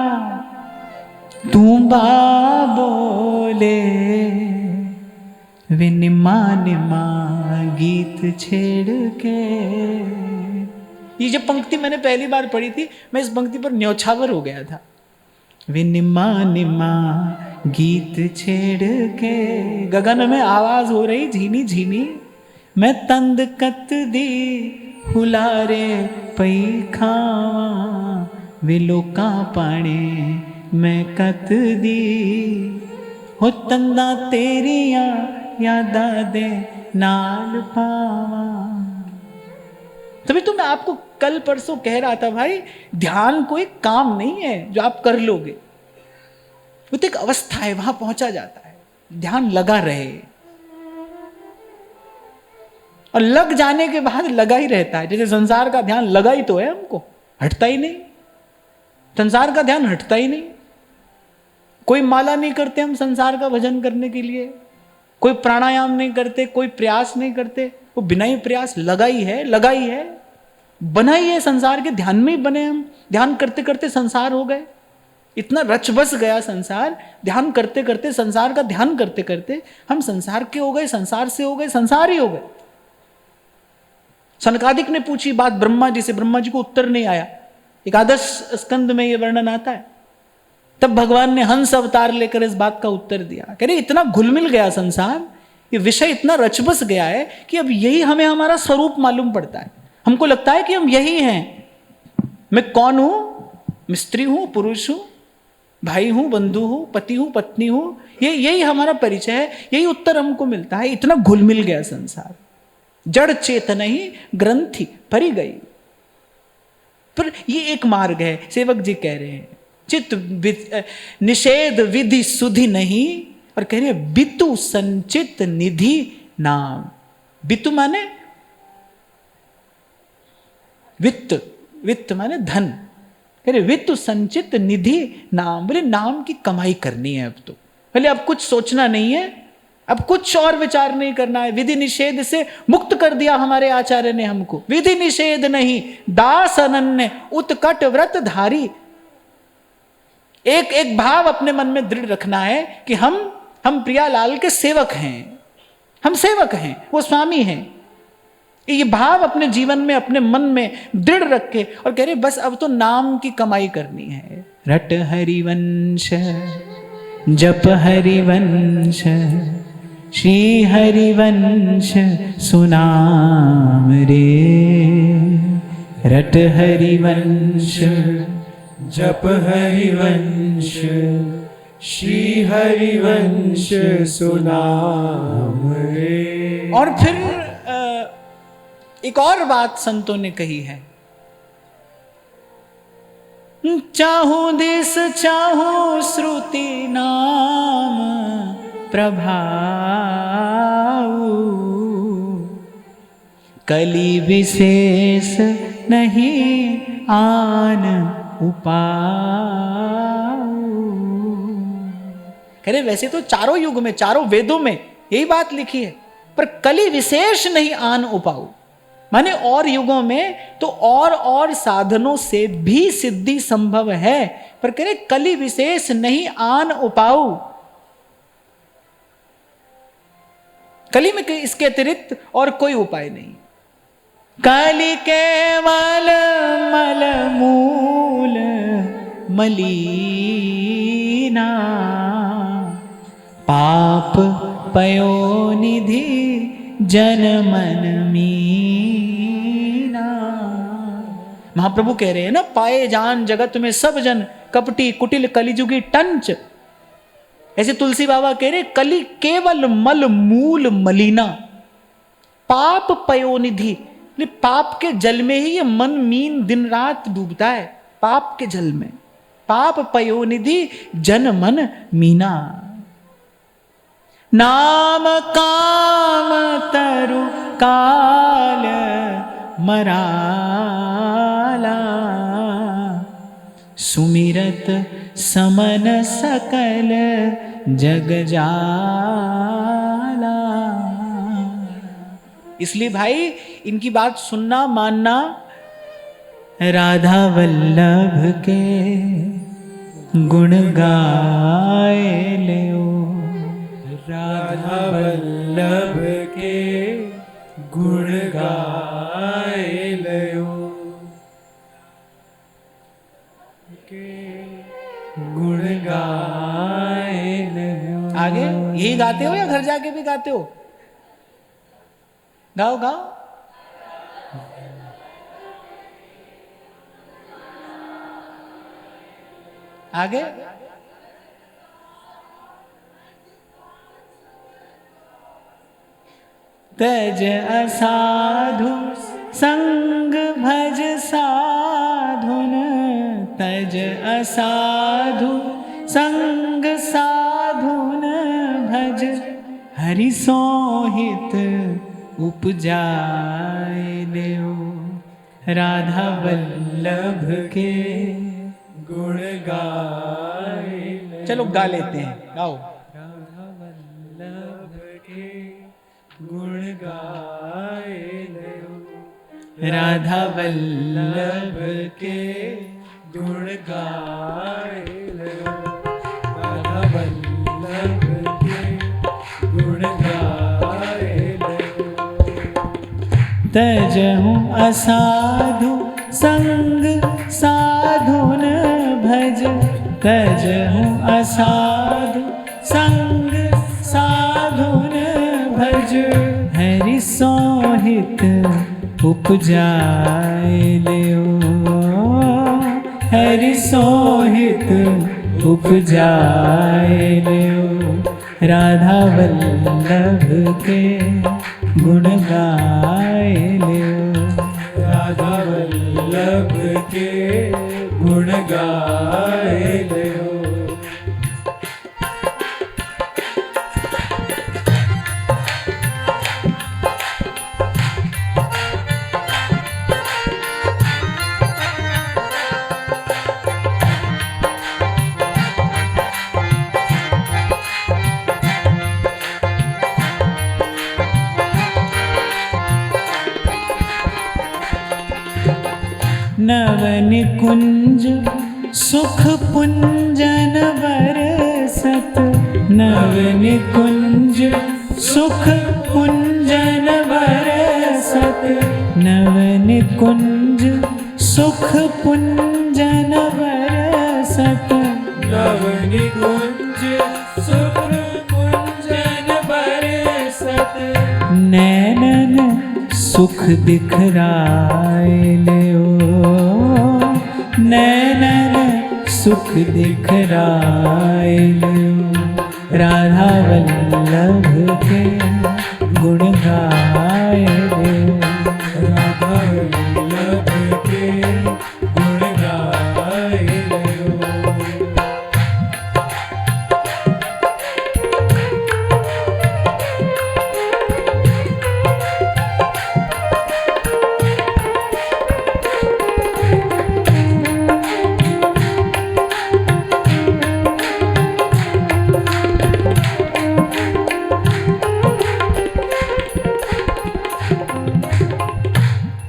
तू बोले, वे निमा निमा गीत छेड़ के। ये जब पंक्ति मैंने पहली बार पढ़ी थी, मैं इस पंक्ति पर न्यौछावर हो गया था। वे निमा निमा गीत छेड़ के, गगन में आवाज हो रही झीनी झीनी, मैं तंद कत दी हुलारे पई खावा, वे लोका पाने मैं कत दी, हो तंदा तेरिया यादा दे नाल पावा। तभी तो मैं आपको कल परसों कह रहा था, भाई ध्यान कोई काम नहीं है जो आप कर लोगे, वो तो एक अवस्था है, वहां पहुंचा जाता है, ध्यान लगा रहे, और लग जाने के बाद लगा ही रहता है। जैसे संसार का ध्यान लगा ही तो है, हमको हटता ही नहीं, संसार का ध्यान हटता ही नहीं। कोई माला नहीं करते हम संसार का भजन करने के लिए, कोई प्राणायाम नहीं करते, कोई प्रयास नहीं करते, वो बिना ही प्रयास लगा ही है, लगा ही है, बना ही है, संसार के ध्यान में ही बने हम। ध्यान करते करते संसार हो गए, इतना रच बस गया संसार, ध्यान करते करते, संसार का ध्यान करते करते हम संसार के हो गए, संसार से हो गए, संसार ही हो गए। सनकादिक ने पूछी बात ब्रह्मा जी से, ब्रह्मा जी को उत्तर नहीं आया। एकादश स्कंद में यह वर्णन आता है। तब भगवान ने हंस अवतार लेकर इस बात का उत्तर दिया, कह रहे इतना घुलमिल गया संसार, ये विषय इतना रचबस गया है कि अब यही हमें हमारा स्वरूप मालूम पड़ता है। हमको लगता है कि हम यही हैं, मैं कौन हूं, मैं स्त्री हूं, पुरुष हूं, भाई हूं, बंधु हूं, पति हूं, पत्नी हूं, यही हमारा परिचय है, यही उत्तर हमको मिलता है। इतना घुलमिल गया संसार, जड़ चेतन ही ग्रंथि भरी गई। पर ये एक मार्ग है, सेवक जी कह रहे हैं, चित्त निषेध विधि सुधि नहीं, और कह रहे हैं बितु संचित निधि नाम। बितु माने वित्त, वित्त माने धन, कह रहे वित्त संचित निधि नाम, बोले नाम की कमाई करनी है अब तो, बोले अब कुछ सोचना नहीं है, अब कुछ और विचार नहीं करना है। विधि निषेध से मुक्त कर दिया हमारे आचार्य ने हमको, विधि निषेध नहीं, दास अनन्य उत्कट व्रत धारी। एक एक भाव अपने मन में दृढ़ रखना है कि हम प्रियालाल के सेवक हैं, हम सेवक हैं, वो स्वामी हैं। ये भाव अपने जीवन में, अपने मन में दृढ़ रख के और कह रहे बस अब तो नाम की कमाई करनी है। रट हरिवंश जप हरिवंश श्री हरिवंश सुनाम रे। रट हरिवंश जप हरिवंश श्री हरिवंश सुनाम रे। और फिर एक और बात संतों ने कही है, चाहूं देश चाहूं श्रुति नाम प्रभाऊ, कली विशेष नहीं आन उपाऊ। कह रहे वैसे तो चारों युग में, चारों वेदों में यही बात लिखी है, पर कली विशेष नहीं आन उपाऊ, माने और युगों में तो और साधनों से भी सिद्धि संभव है, पर कह रहे कली विशेष नहीं आन उपाऊ। कली में इसके अतिरिक्त और कोई उपाय नहीं। कली केवल मल मूल मलीना, पाप पयोनिधि जन मन मीना। महाप्रभु कह रहे हैं ना, पाए जान जगत में सब जन, कपटी कुटिल कलिजुगी टंच। ऐसे तुलसी बाबा कह रहे कली केवल मल मूल मलिना, पाप पयोनिधि, पाप के जल में ही ये मन मीन दिन रात डूबता है, पाप के जल में। पाप पयोनिधि जन मन मीना, नाम काम तरु काल मराला, सुमिरत समन सकल जग जाला। इसलिए भाई इनकी बात सुनना मानना। राधा वल्लभ के गुण गाए लियो, राधा वल्लभ के गुण गाए लियो, गुण गाए लियो। आगे यही गाते हो या घर जाके भी गाते हो? गाओ गाओ। आगे तज असाधु संग भज साधुन, तज असाधु संग साधुन भज, हरि सोहित उपजाए लियो। राधा वल्लभ के गुण गाए। चलो गा लेते हैं, गाओ। राधा वल्लभ के गुण गाए लियो, राधा वल्लभ के गुण गाए लियो, राधा वल्लभ के गुण गाए लियो। तजहु असाधु संग साधुन भज, तजहु असाधु संग साधुन भज, हरि सोहित उपजाए लियो, हरि सोहित उपजाए लियो। राधा वल्लभ के गुण गाए लियो, राधा वल्लभ के गुण गाए लियो। नवन कुंज सुख पुंजन बरसत, नवन कुंज सुख कुंजन बरसत नवन कुंज सुख पुंजन बरसत नवन कुंज सुख कुंजन बरसत नैनन सुख दिखराए लियो नैनन सुख दिखराए लियो राधा वल्लभ के गुण गाए लियो राधा वल्लभ के गुण गाए लियो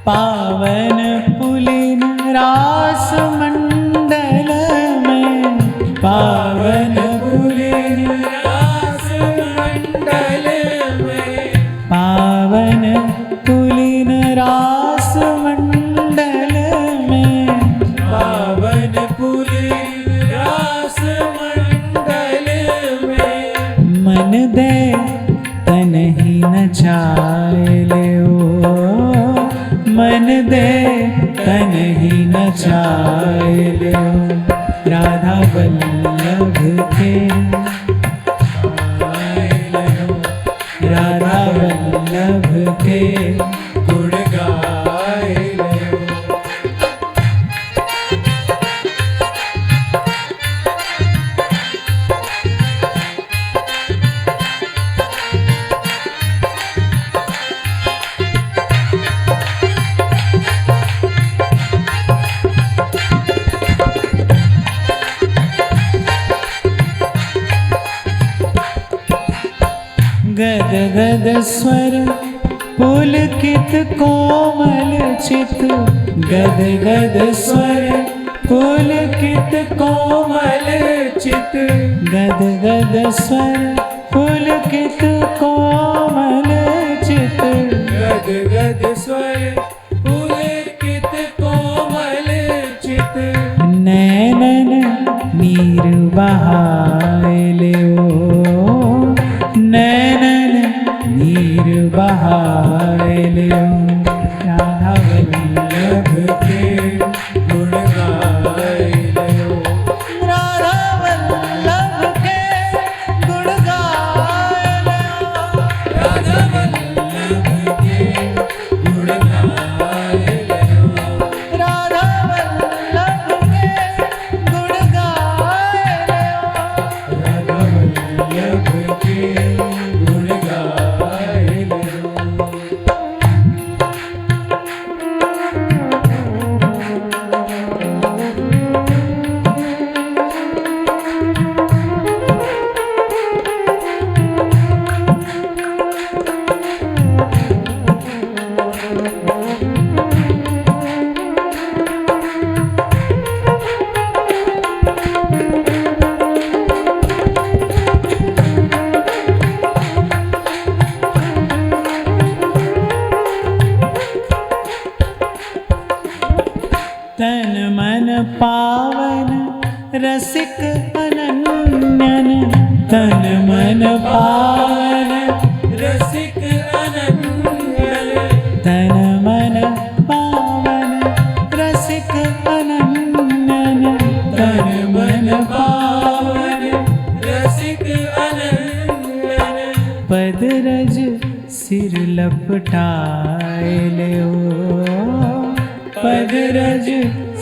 पावन पुलिन रास मंडल में पावन पुलिन रास मंडल में पावन पुलिन रास मंडल में पावन पुलिन रास मंडल में मन दे तन ही नचाए लियो मन दे तन ही नचाए लियो राधा वल्लभ के राधा वल्लभ के गुण गाए लियो गद गद स्वर पुलकित कोमल चित गद गद स्वर पुलकित कोमल चित गद गद स्वर पुलकित कोमल चित गद गद स्वर पुलकित कोमल चित नैनन नीर बहाए लियो नैनन नीर बहाए लियो राधा वल्लभ के गुण गाए लियो राधा वल्लभ के गुण गाए लियो राधा वल्लभ के गुण गाए लियो राधा वल्लभ के गुण गाए लियो राधा वल्लभ के गुण गाए लियो तन मन पावन रसिक अनन्यन तन मन पावन रसिक अनन्यन तन मन पावन रसिक अनन्यन तन मन पावन रसिक अनन्यन पद रज सिर लपटाए लियो पद रज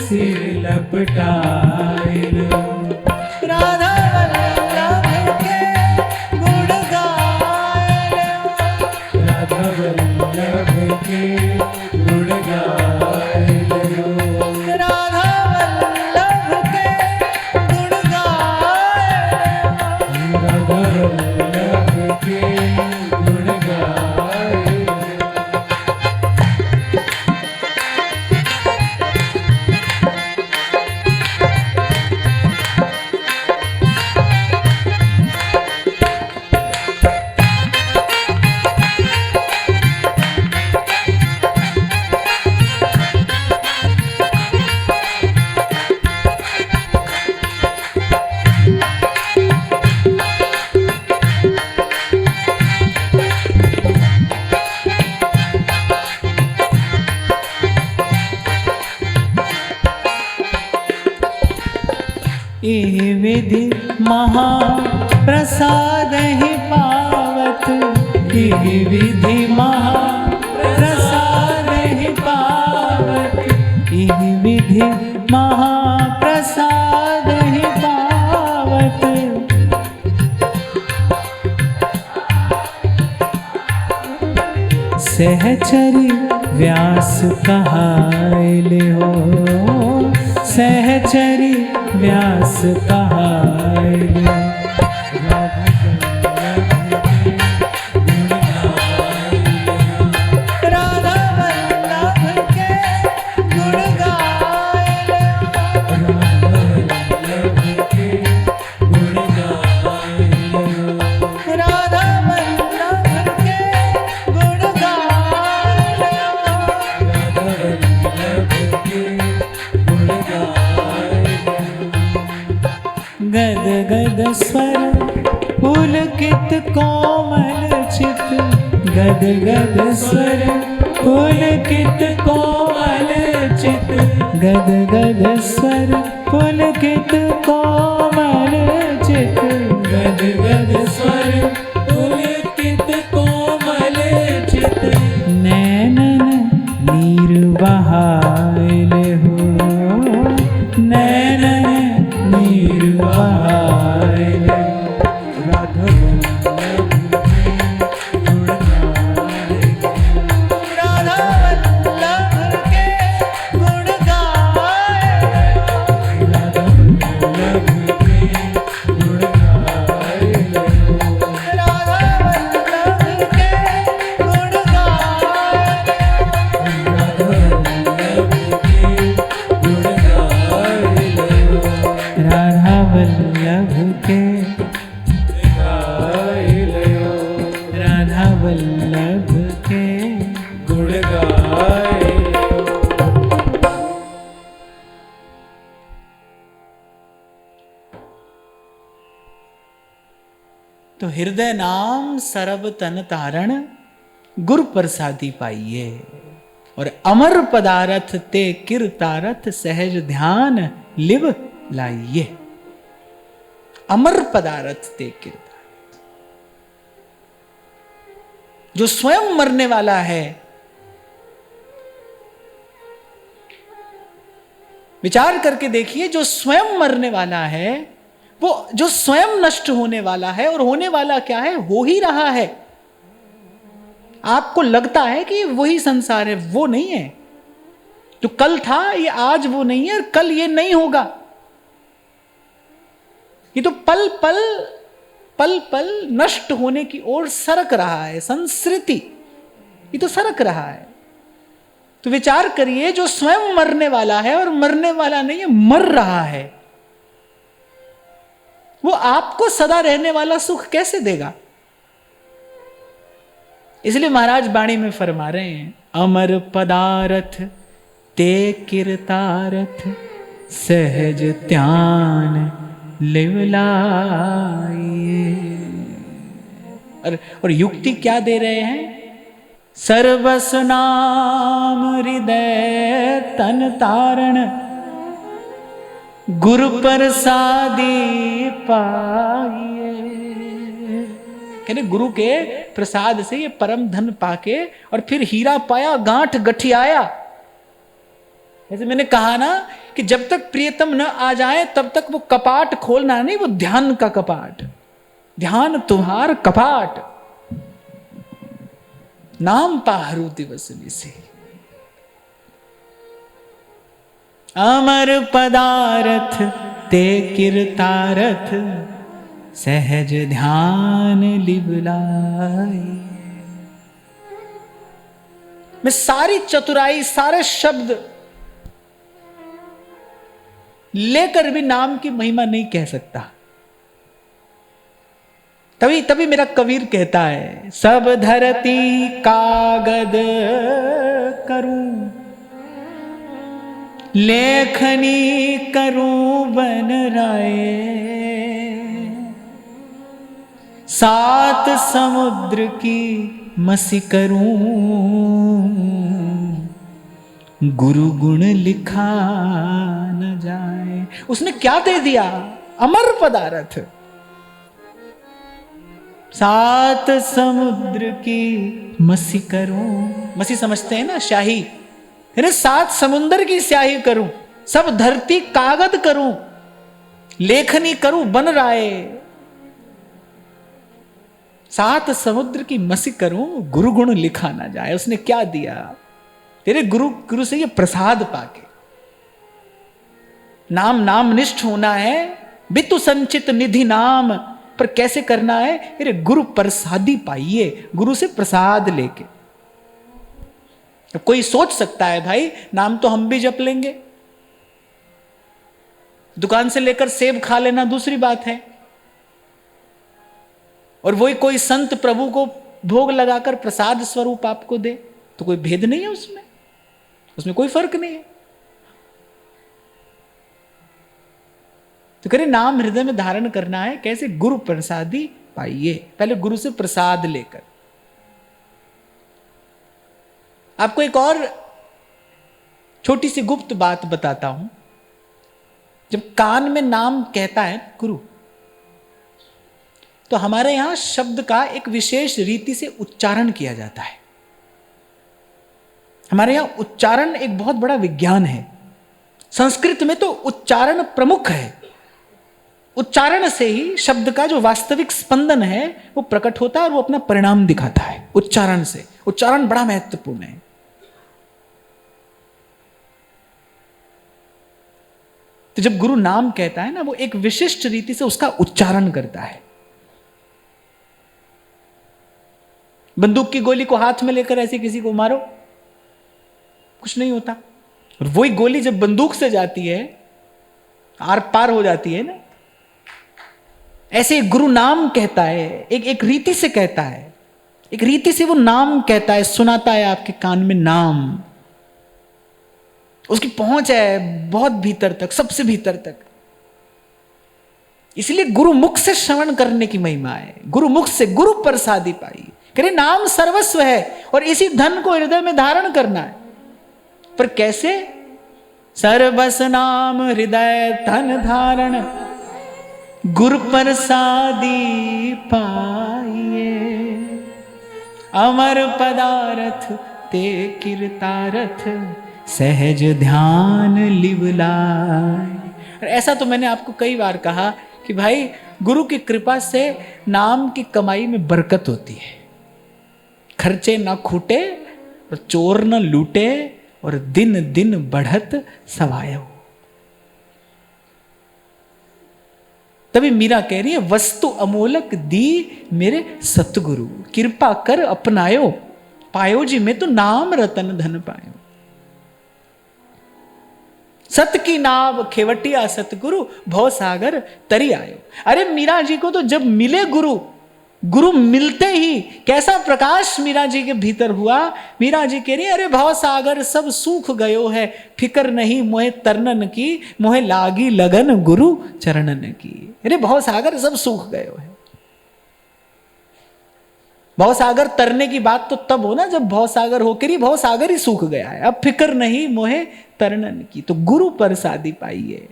सिर लपटाए लियो राधा वल्लभ के गुण गाए लियो राधा वल्लभ के गुण गाए लियो राधा वल्लभ के गुण गाए लियो राधा वल्लभ के गुण गाए लियो इह विधि महाप्रसाद ही पावत, इह विधि महाप्रसाद ही पावत, इह विधि महाप्रसाद ही पावत। सहचरी व्यास कहाइले हो, सहचरी व्यास कहाइले। राधा वल्लभ के गुण गाइले, राधा वल्लभ के गुण गाइले, गद गद स्वर पुलकित कोमल चित, गद गद स्वर पुलकित कोमल चित, गद गद स्वर पुलकित कोमल चित, गद गद स्वर पुलकित कोमल चित। नैनन नीर बहाइले हो, नैनन नीर बहाइले। राधा वल्लभ के गुण गाइले, राधा वल्लभ के गुण गाइले, राधा वल्लभ के गुण गाइले, राधा वल्लभ के गुण गाइले, राधा वल्लभ के गाइले, राधा वल्लभ के गुण गाइले। तो हृदय नाम सर्व तन तारण, गुरु प्रसादी पाइये, और अमर पदारथ ते किरतारथ, सहज ध्यान लिव लाइये। अमर पदारथ ते किरतारथ, जो स्वयं मरने वाला है, विचार करके देखिए, जो स्वयं मरने वाला है, वो जो स्वयं नष्ट होने वाला है, और होने वाला क्या है, हो ही रहा है। आपको लगता है कि वही संसार है, वो नहीं है। जो कल था ये आज वो नहीं है, और कल ये नहीं होगा। ये तो पल पल पल पल नष्ट होने की ओर सरक रहा है, संस्कृति ये तो सरक रहा है। तो विचार करिए, जो स्वयं मरने वाला है और मरने वाला नहीं है, मर रहा है, वो आपको सदा रहने वाला सुख कैसे देगा? इसलिए महाराज वाणी में फरमा रहे हैं, अमर पदारथ ते किरतारथ, सहज त्यान लिवलाइए। और युक्ति क्या दे रहे हैं? सर्वस नाम हृदय तन तारण, गुरु प्रसादी पाइए। कहने गुरु के प्रसाद से ये परम धन पाके और फिर हीरा पाया, गांठ गठियाया। जैसे मैंने कहा ना कि जब तक प्रियतम न आ जाए तब तक वो कपाट खोलना नहीं, वो ध्यान का कपाट, ध्यान तुम्हार कपाट, नाम पाहरू दिवस से। अमर पदारथ ते किरतारथ, सहज ध्यान लिवलाई। मैं सारी चतुराई, सारे शब्द लेकर भी नाम की महिमा नहीं कह सकता। तभी तभी मेरा कबीर कहता है, सब धरती कागद करूं, लेखनी करूं बन राए, सात समुद्र की मसी करूं, गुरु गुण लिखा न जाए। उसने क्या दे दिया? अमर पदार्थ। 7 समुद्र की मसी करूं, मसी समझते हैं ना, शाही, 7 समुद्र की स्याही करूं, सब धरती कागज करूं, लेखनी करूं बन राय। 7 समुद्र की मसी करूं, गुरु गुण लिखा ना जाए। उसने क्या दिया तेरे गुरु से ये प्रसाद पाके। नाम नाम निष्ठ होना है, बितु संचित निधि नाम, पर कैसे करना है? तेरे गुरु प्रसादी पाइए, गुरु से प्रसाद लेके। तो कोई सोच सकता है भाई नाम तो हम भी जप लेंगे, दुकान से लेकर सेब खा लेना दूसरी बात है, और वही कोई संत प्रभु को भोग लगाकर प्रसाद स्वरूप आपको दे, तो कोई भेद नहीं है उसमें, उसमें कोई फर्क नहीं है। तो करे नाम हृदय में धारण करना है, कैसे? गुरु प्रसादी पाइए, पहले गुरु से प्रसाद लेकर। आपको एक और छोटी सी गुप्त बात बताता हूं। जब कान में नाम कहता है गुरु, तो हमारे यहां शब्द का एक विशेष रीति से उच्चारण किया जाता है। हमारे यहां उच्चारण एक बहुत बड़ा विज्ञान है। संस्कृत में तो उच्चारण प्रमुख है। उच्चारण से ही शब्द का जो वास्तविक स्पंदन है वो प्रकट होता है और वो अपना परिणाम दिखाता है। उच्चारण से, उच्चारण बड़ा महत्वपूर्ण है। तो जब गुरु नाम कहता है ना, वो एक विशिष्ट रीति से उसका उच्चारण करता है। बंदूक की गोली को हाथ में लेकर ऐसे किसी को मारो, कुछ नहीं होता। और वही गोली जब बंदूक से जाती है, आर पार हो जाती है ना। ऐसे गुरु नाम कहता है, एक रीति से कहता है, एक रीति से वो नाम कहता है, सुनाता है आपके कान में नाम। उसकी पहुंच है बहुत भीतर तक, सबसे भीतर तक। इसलिए गुरु मुख से श्रवण करने की महिमा है। गुरु मुख से गुरु प्रसादी पाई। कह नाम सर्वस्व है और इसी धन को हृदय में धारण करना है। पर कैसे? सर्वस नाम हृदय धन धारण, गुरु प्रसादी पाइए। अमर पदारथ ते कीर्तारथ, सहज ध्यान लिवलाय। ऐसा तो मैंने आपको कई बार कहा कि भाई गुरु की कृपा से नाम की कमाई में बरकत होती है। खर्चे ना खूटे और चोर न लूटे, और दिन दिन बढ़त सवायो। तभी मीरा कह रही है, वस्तु अमोलक दी मेरे सतगुरु, कृपा कर अपनायो, पायो जी में तो नाम रतन धन पायो। सत की नाव खेवटिया सतगुरु, भव सागर तरी आयो। अरे मीरा जी को तो जब मिले गुरु, गुरु मिलते ही कैसा प्रकाश मीरा जी के भीतर हुआ। मीरा जी कह रही, अरे भव सागर सब सूख गयो है, फिकर नहीं मोहे तरनन की, मोहे लागी लगन गुरु चरणन की। अरे भव सागर सब सूख गयो है। भव सागर तरने की बात तो तब हो ना जब भव सागर होकर ही भव सागर ही सूख गया है। अब फिक्र नहीं मोहे तरनन की, तो गुरु प्रसादी पाइए।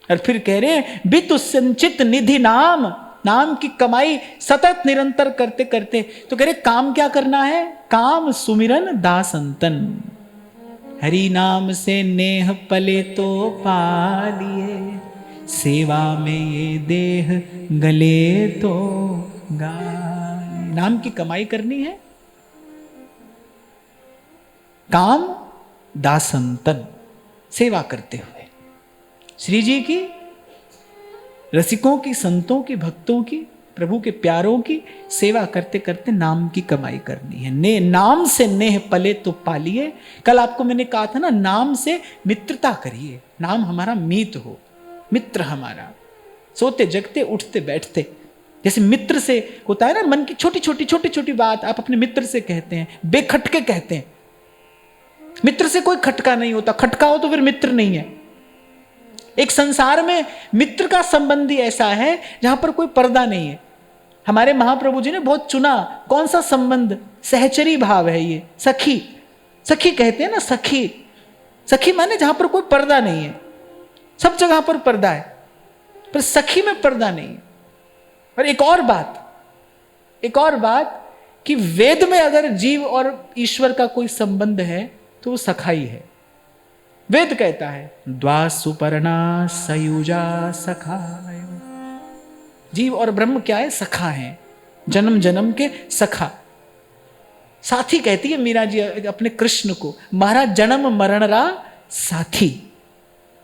और फिर कह रहे हैं, बितु संचित निधि नाम, नाम की कमाई सतत निरंतर करते करते। तो कह रहे काम क्या करना है? काम सुमिरन दासंतन, हरि नाम से नेह पले तो पालिए, सेवा में ये देह गले तो गालिए। नाम की कमाई करनी है, काम दासंतन, सेवा करते हुए श्री जी की, रसिकों की, संतों की, भक्तों की, प्रभु के प्यारों की सेवा करते करते नाम की कमाई करनी है। नाम से नेह पले तो पालिए। कल आपको मैंने कहा था ना, नाम से मित्रता करिए। नाम हमारा मीत हो, मित्र हमारा, सोते जगते उठते बैठते। जैसे मित्र से होता है ना, मन की छोटी छोटी बात आप अपने मित्र से कहते हैं, बेखटके कहते हैं। मित्र से कोई खटका नहीं होता, खटका हो तो फिर मित्र नहीं है। एक संसार में मित्र का संबंधी ऐसा है जहां पर कोई पर्दा नहीं है। हमारे महाप्रभु जी ने बहुत चुना कौन सा संबंध, सहचरी भाव है ये, सखी। सखी कहते हैं ना, सखी, सखी माने जहां पर कोई पर्दा नहीं है, सब जगह पर पर्दा है। पर सखी में पर्दा नहीं है। और एक और बात कि वेद में अगर जीव और ईश्वर का कोई संबंध है तो वो सखाई है। वेद कहता है द्वा सुपर्णा सयुजा सखाय। जीव और ब्रह्म क्या है? सखा है, जन्म जन्म के सखा। साथी कहती है मीरा जी अपने कृष्ण को, मारा जन्म मरण रा साथी,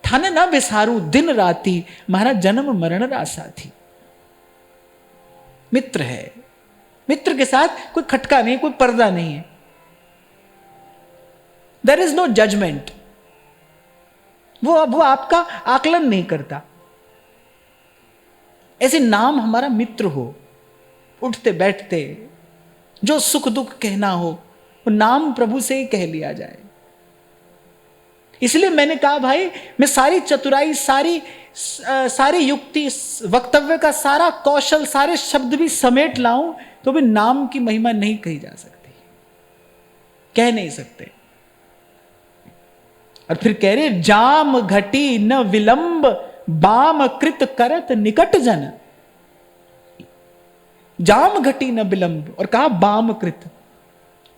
थाने ना बिसारू दिन राती, मारा जन्म मरण रा साथी। मित्र है, मित्र के साथ कोई खटका नहीं, कोई पर्दा नहीं है। There is no judgement. वो आपका आकलन नहीं करता। ऐसे नाम हमारा मित्र हो, उठते बैठते जो सुख दुख कहना हो वो नाम प्रभु से ही कह लिया जाए। इसलिए मैंने कहा भाई मैं सारी चतुराई, सारी युक्ति, वक्तव्य का सारा कौशल, सारे शब्द भी समेट लाऊं तो भी नाम की महिमा नहीं कही जा सकती, कह नहीं सकते। और फिर कह रहे जाम घटी न विलंब, बाम कृत करत निकट जन। जाम घटी न विलंब और कहा बाम कृत।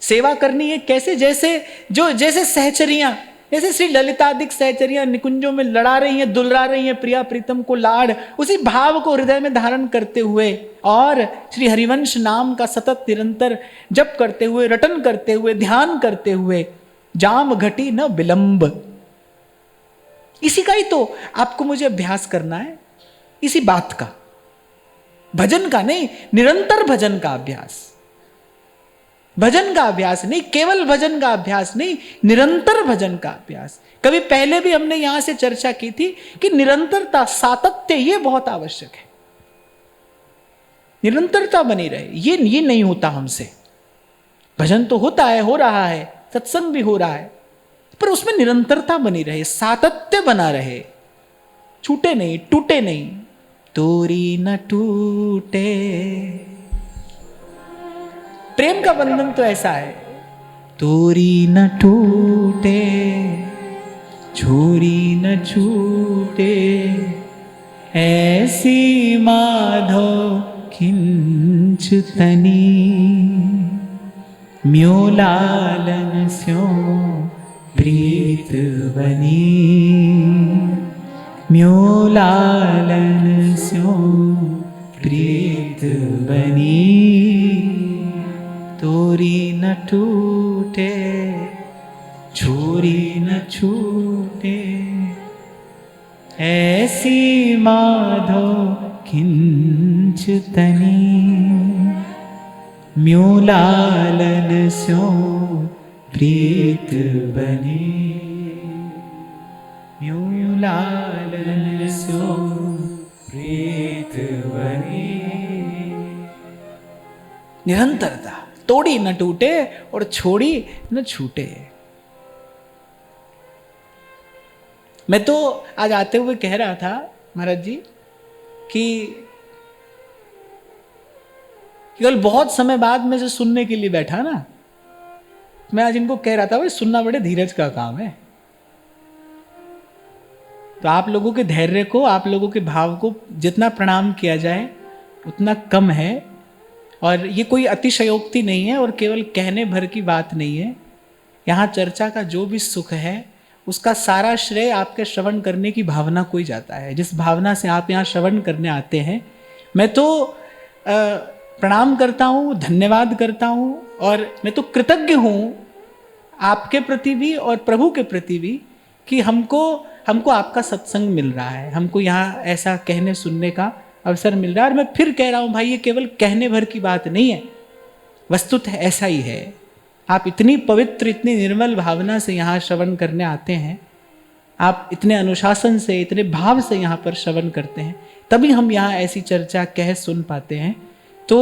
सेवा करनी है कैसे? जैसे सहचरियां, जैसे श्री ललितादिक सहचरियां निकुंजों में लड़ा रही हैं, दुलरा रही हैं प्रिया प्रीतम को लाड़, उसी भाव को हृदय में धारण करते हुए और श्री हरिवंश नाम का सतत निरंतर जप करते हुए, रटन करते हुए, ध्यान करते हुए, जाम घटी न विलंब। इसी का ही तो आपको मुझे अभ्यास करना है, इसी बात का, भजन का नहीं, निरंतर भजन का अभ्यास। भजन का अभ्यास नहीं, केवल भजन का अभ्यास नहीं, निरंतर भजन का अभ्यास। कभी पहले भी हमने यहां से चर्चा की थी कि निरंतरता, सातत्य ये बहुत आवश्यक है। निरंतरता बनी रहे, ये नहीं होता हमसे। भजन तो होता है, हो रहा है, सत्संग भी हो रहा है, पर उसमें निरंतरता बनी रहे, सातत्य बना रहे, छूटे नहीं, टूटे नहीं। तोरी न टूटे। प्रेम का बंधन तो ऐसा है, तोरी न टूटे, छोरी न छूटे, ऐसी माधो किंच तनी, म्यो लालन स्यो प्रीत बनी, म्यो लालन स्यो प्रीत बनी। तोरी न टूटे, छोरी न छूटे, ऐसी माधो किंच तनी, म्यो लालन स्यो प्रीत बनी, म्यो लालन स्यो प्रीत बनी। निरंतरता, तोड़ी न टूटे और छोड़ी न छूटे। मैं तो आज आते हुए कह रहा था महाराज जी कि केवल बहुत समय बाद में से सुनने के लिए बैठा ना, मैं आज इनको कह रहा था भाई सुनना बड़े धीरज का काम है। तो आप लोगों के धैर्य को, आप लोगों के भाव को जितना प्रणाम किया जाए उतना कम है। और ये कोई अतिशयोक्ति नहीं है और केवल कहने भर की बात नहीं है। यहाँ चर्चा का जो भी सुख है उसका सारा श्रेय आपके श्रवण करने की भावना को ही जाता है। जिस भावना से आप यहाँ श्रवण करने आते हैं, मैं तो प्रणाम करता हूँ, धन्यवाद करता हूँ और मैं तो कृतज्ञ हूँ आपके प्रति भी और प्रभु के प्रति भी कि हमको आपका सत्संग मिल रहा है, हमको यहाँ ऐसा कहने सुनने का अवसर मिल रहा है। और मैं फिर कह रहा हूँ भाई ये केवल कहने भर की बात नहीं है, वस्तुतः ऐसा ही है। आप इतनी पवित्र, इतनी निर्मल भावना से यहाँ श्रवण करने आते हैं, आप इतने अनुशासन से, इतने भाव से यहाँ पर श्रवण करते हैं, तभी हम यहाँ ऐसी चर्चा कह सुन पाते हैं। तो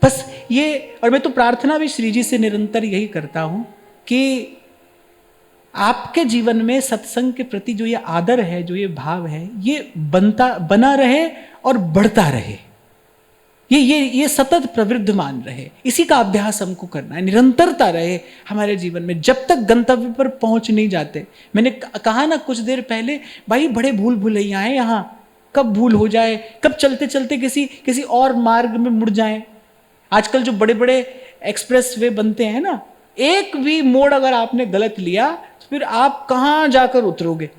बस ये, और मैं तो प्रार्थना भी श्री जी से निरंतर यही करता हूँ कि आपके जीवन में सत्संग के प्रति जो ये आदर है, जो ये भाव है, ये बना रहे और बढ़ता रहे, ये सतत प्रवृद्धमान रहे। इसी का अभ्यास हमको करना है, निरंतरता रहे हमारे जीवन में जब तक गंतव्य पर पहुंच नहीं जाते। मैंने कहा ना कुछ देर पहले, भाई बड़े भूल भुलैया हैं यहाँ, कब भूल हो जाए, कब चलते चलते किसी और मार्ग में मुड़ जाएं। आजकल जो बड़े बड़े एक्सप्रेस वे बनते हैं ना, एक भी मोड़ अगर आपने गलत लिया तो फिर आप कहां जाकर उतरोगे।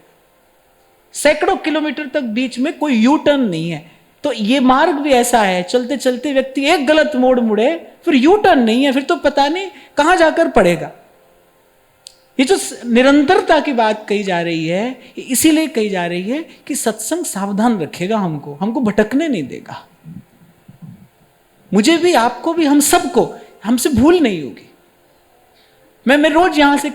सैकड़ों किलोमीटर तक बीच में कोई यू टर्न नहीं है। तो ये मार्ग भी ऐसा है, चलते चलते व्यक्ति एक गलत मोड़ मुड़े, फिर यू टर्न नहीं है, फिर तो पता नहीं कहां जाकर पड़ेगा। ये जो निरंतरता की बात कही जा रही है, इसीलिए कही जा रही है कि सत्संग सावधान रखेगा हमको भटकने नहीं देगा। मुझे भी, आपको भी, हम सबको, हमसे भूल नहीं होगी। मैं रोज यहां से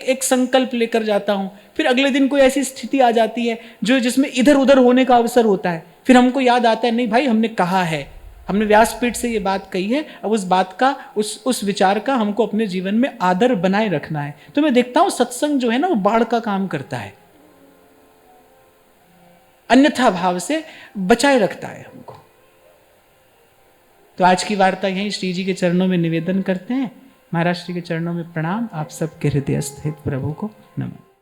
एक संकल्प लेकर जाता हूं, फिर अगले दिन कोई ऐसी स्थिति आ जाती है जिसमें इधर उधर होने का अवसर होता है, फिर हमको याद आता है नहीं भाई हमने कहा है, हमने व्यासपीठ से ये बात कही है, अब उस बात का, उस विचार का हमको अपने जीवन में आदर बनाए रखना है। तो मैं देखता हूं सत्संग जो है ना, वो बाढ़ का काम करता है, अन्यथा भाव से बचाए रखता है हमको। तो आज की वार्ता यहीं श्री जी के चरणों में निवेदन करते हैं। महाराज श्री के चरणों में प्रणाम। आप सबके हृदय स्थित प्रभु को नमन।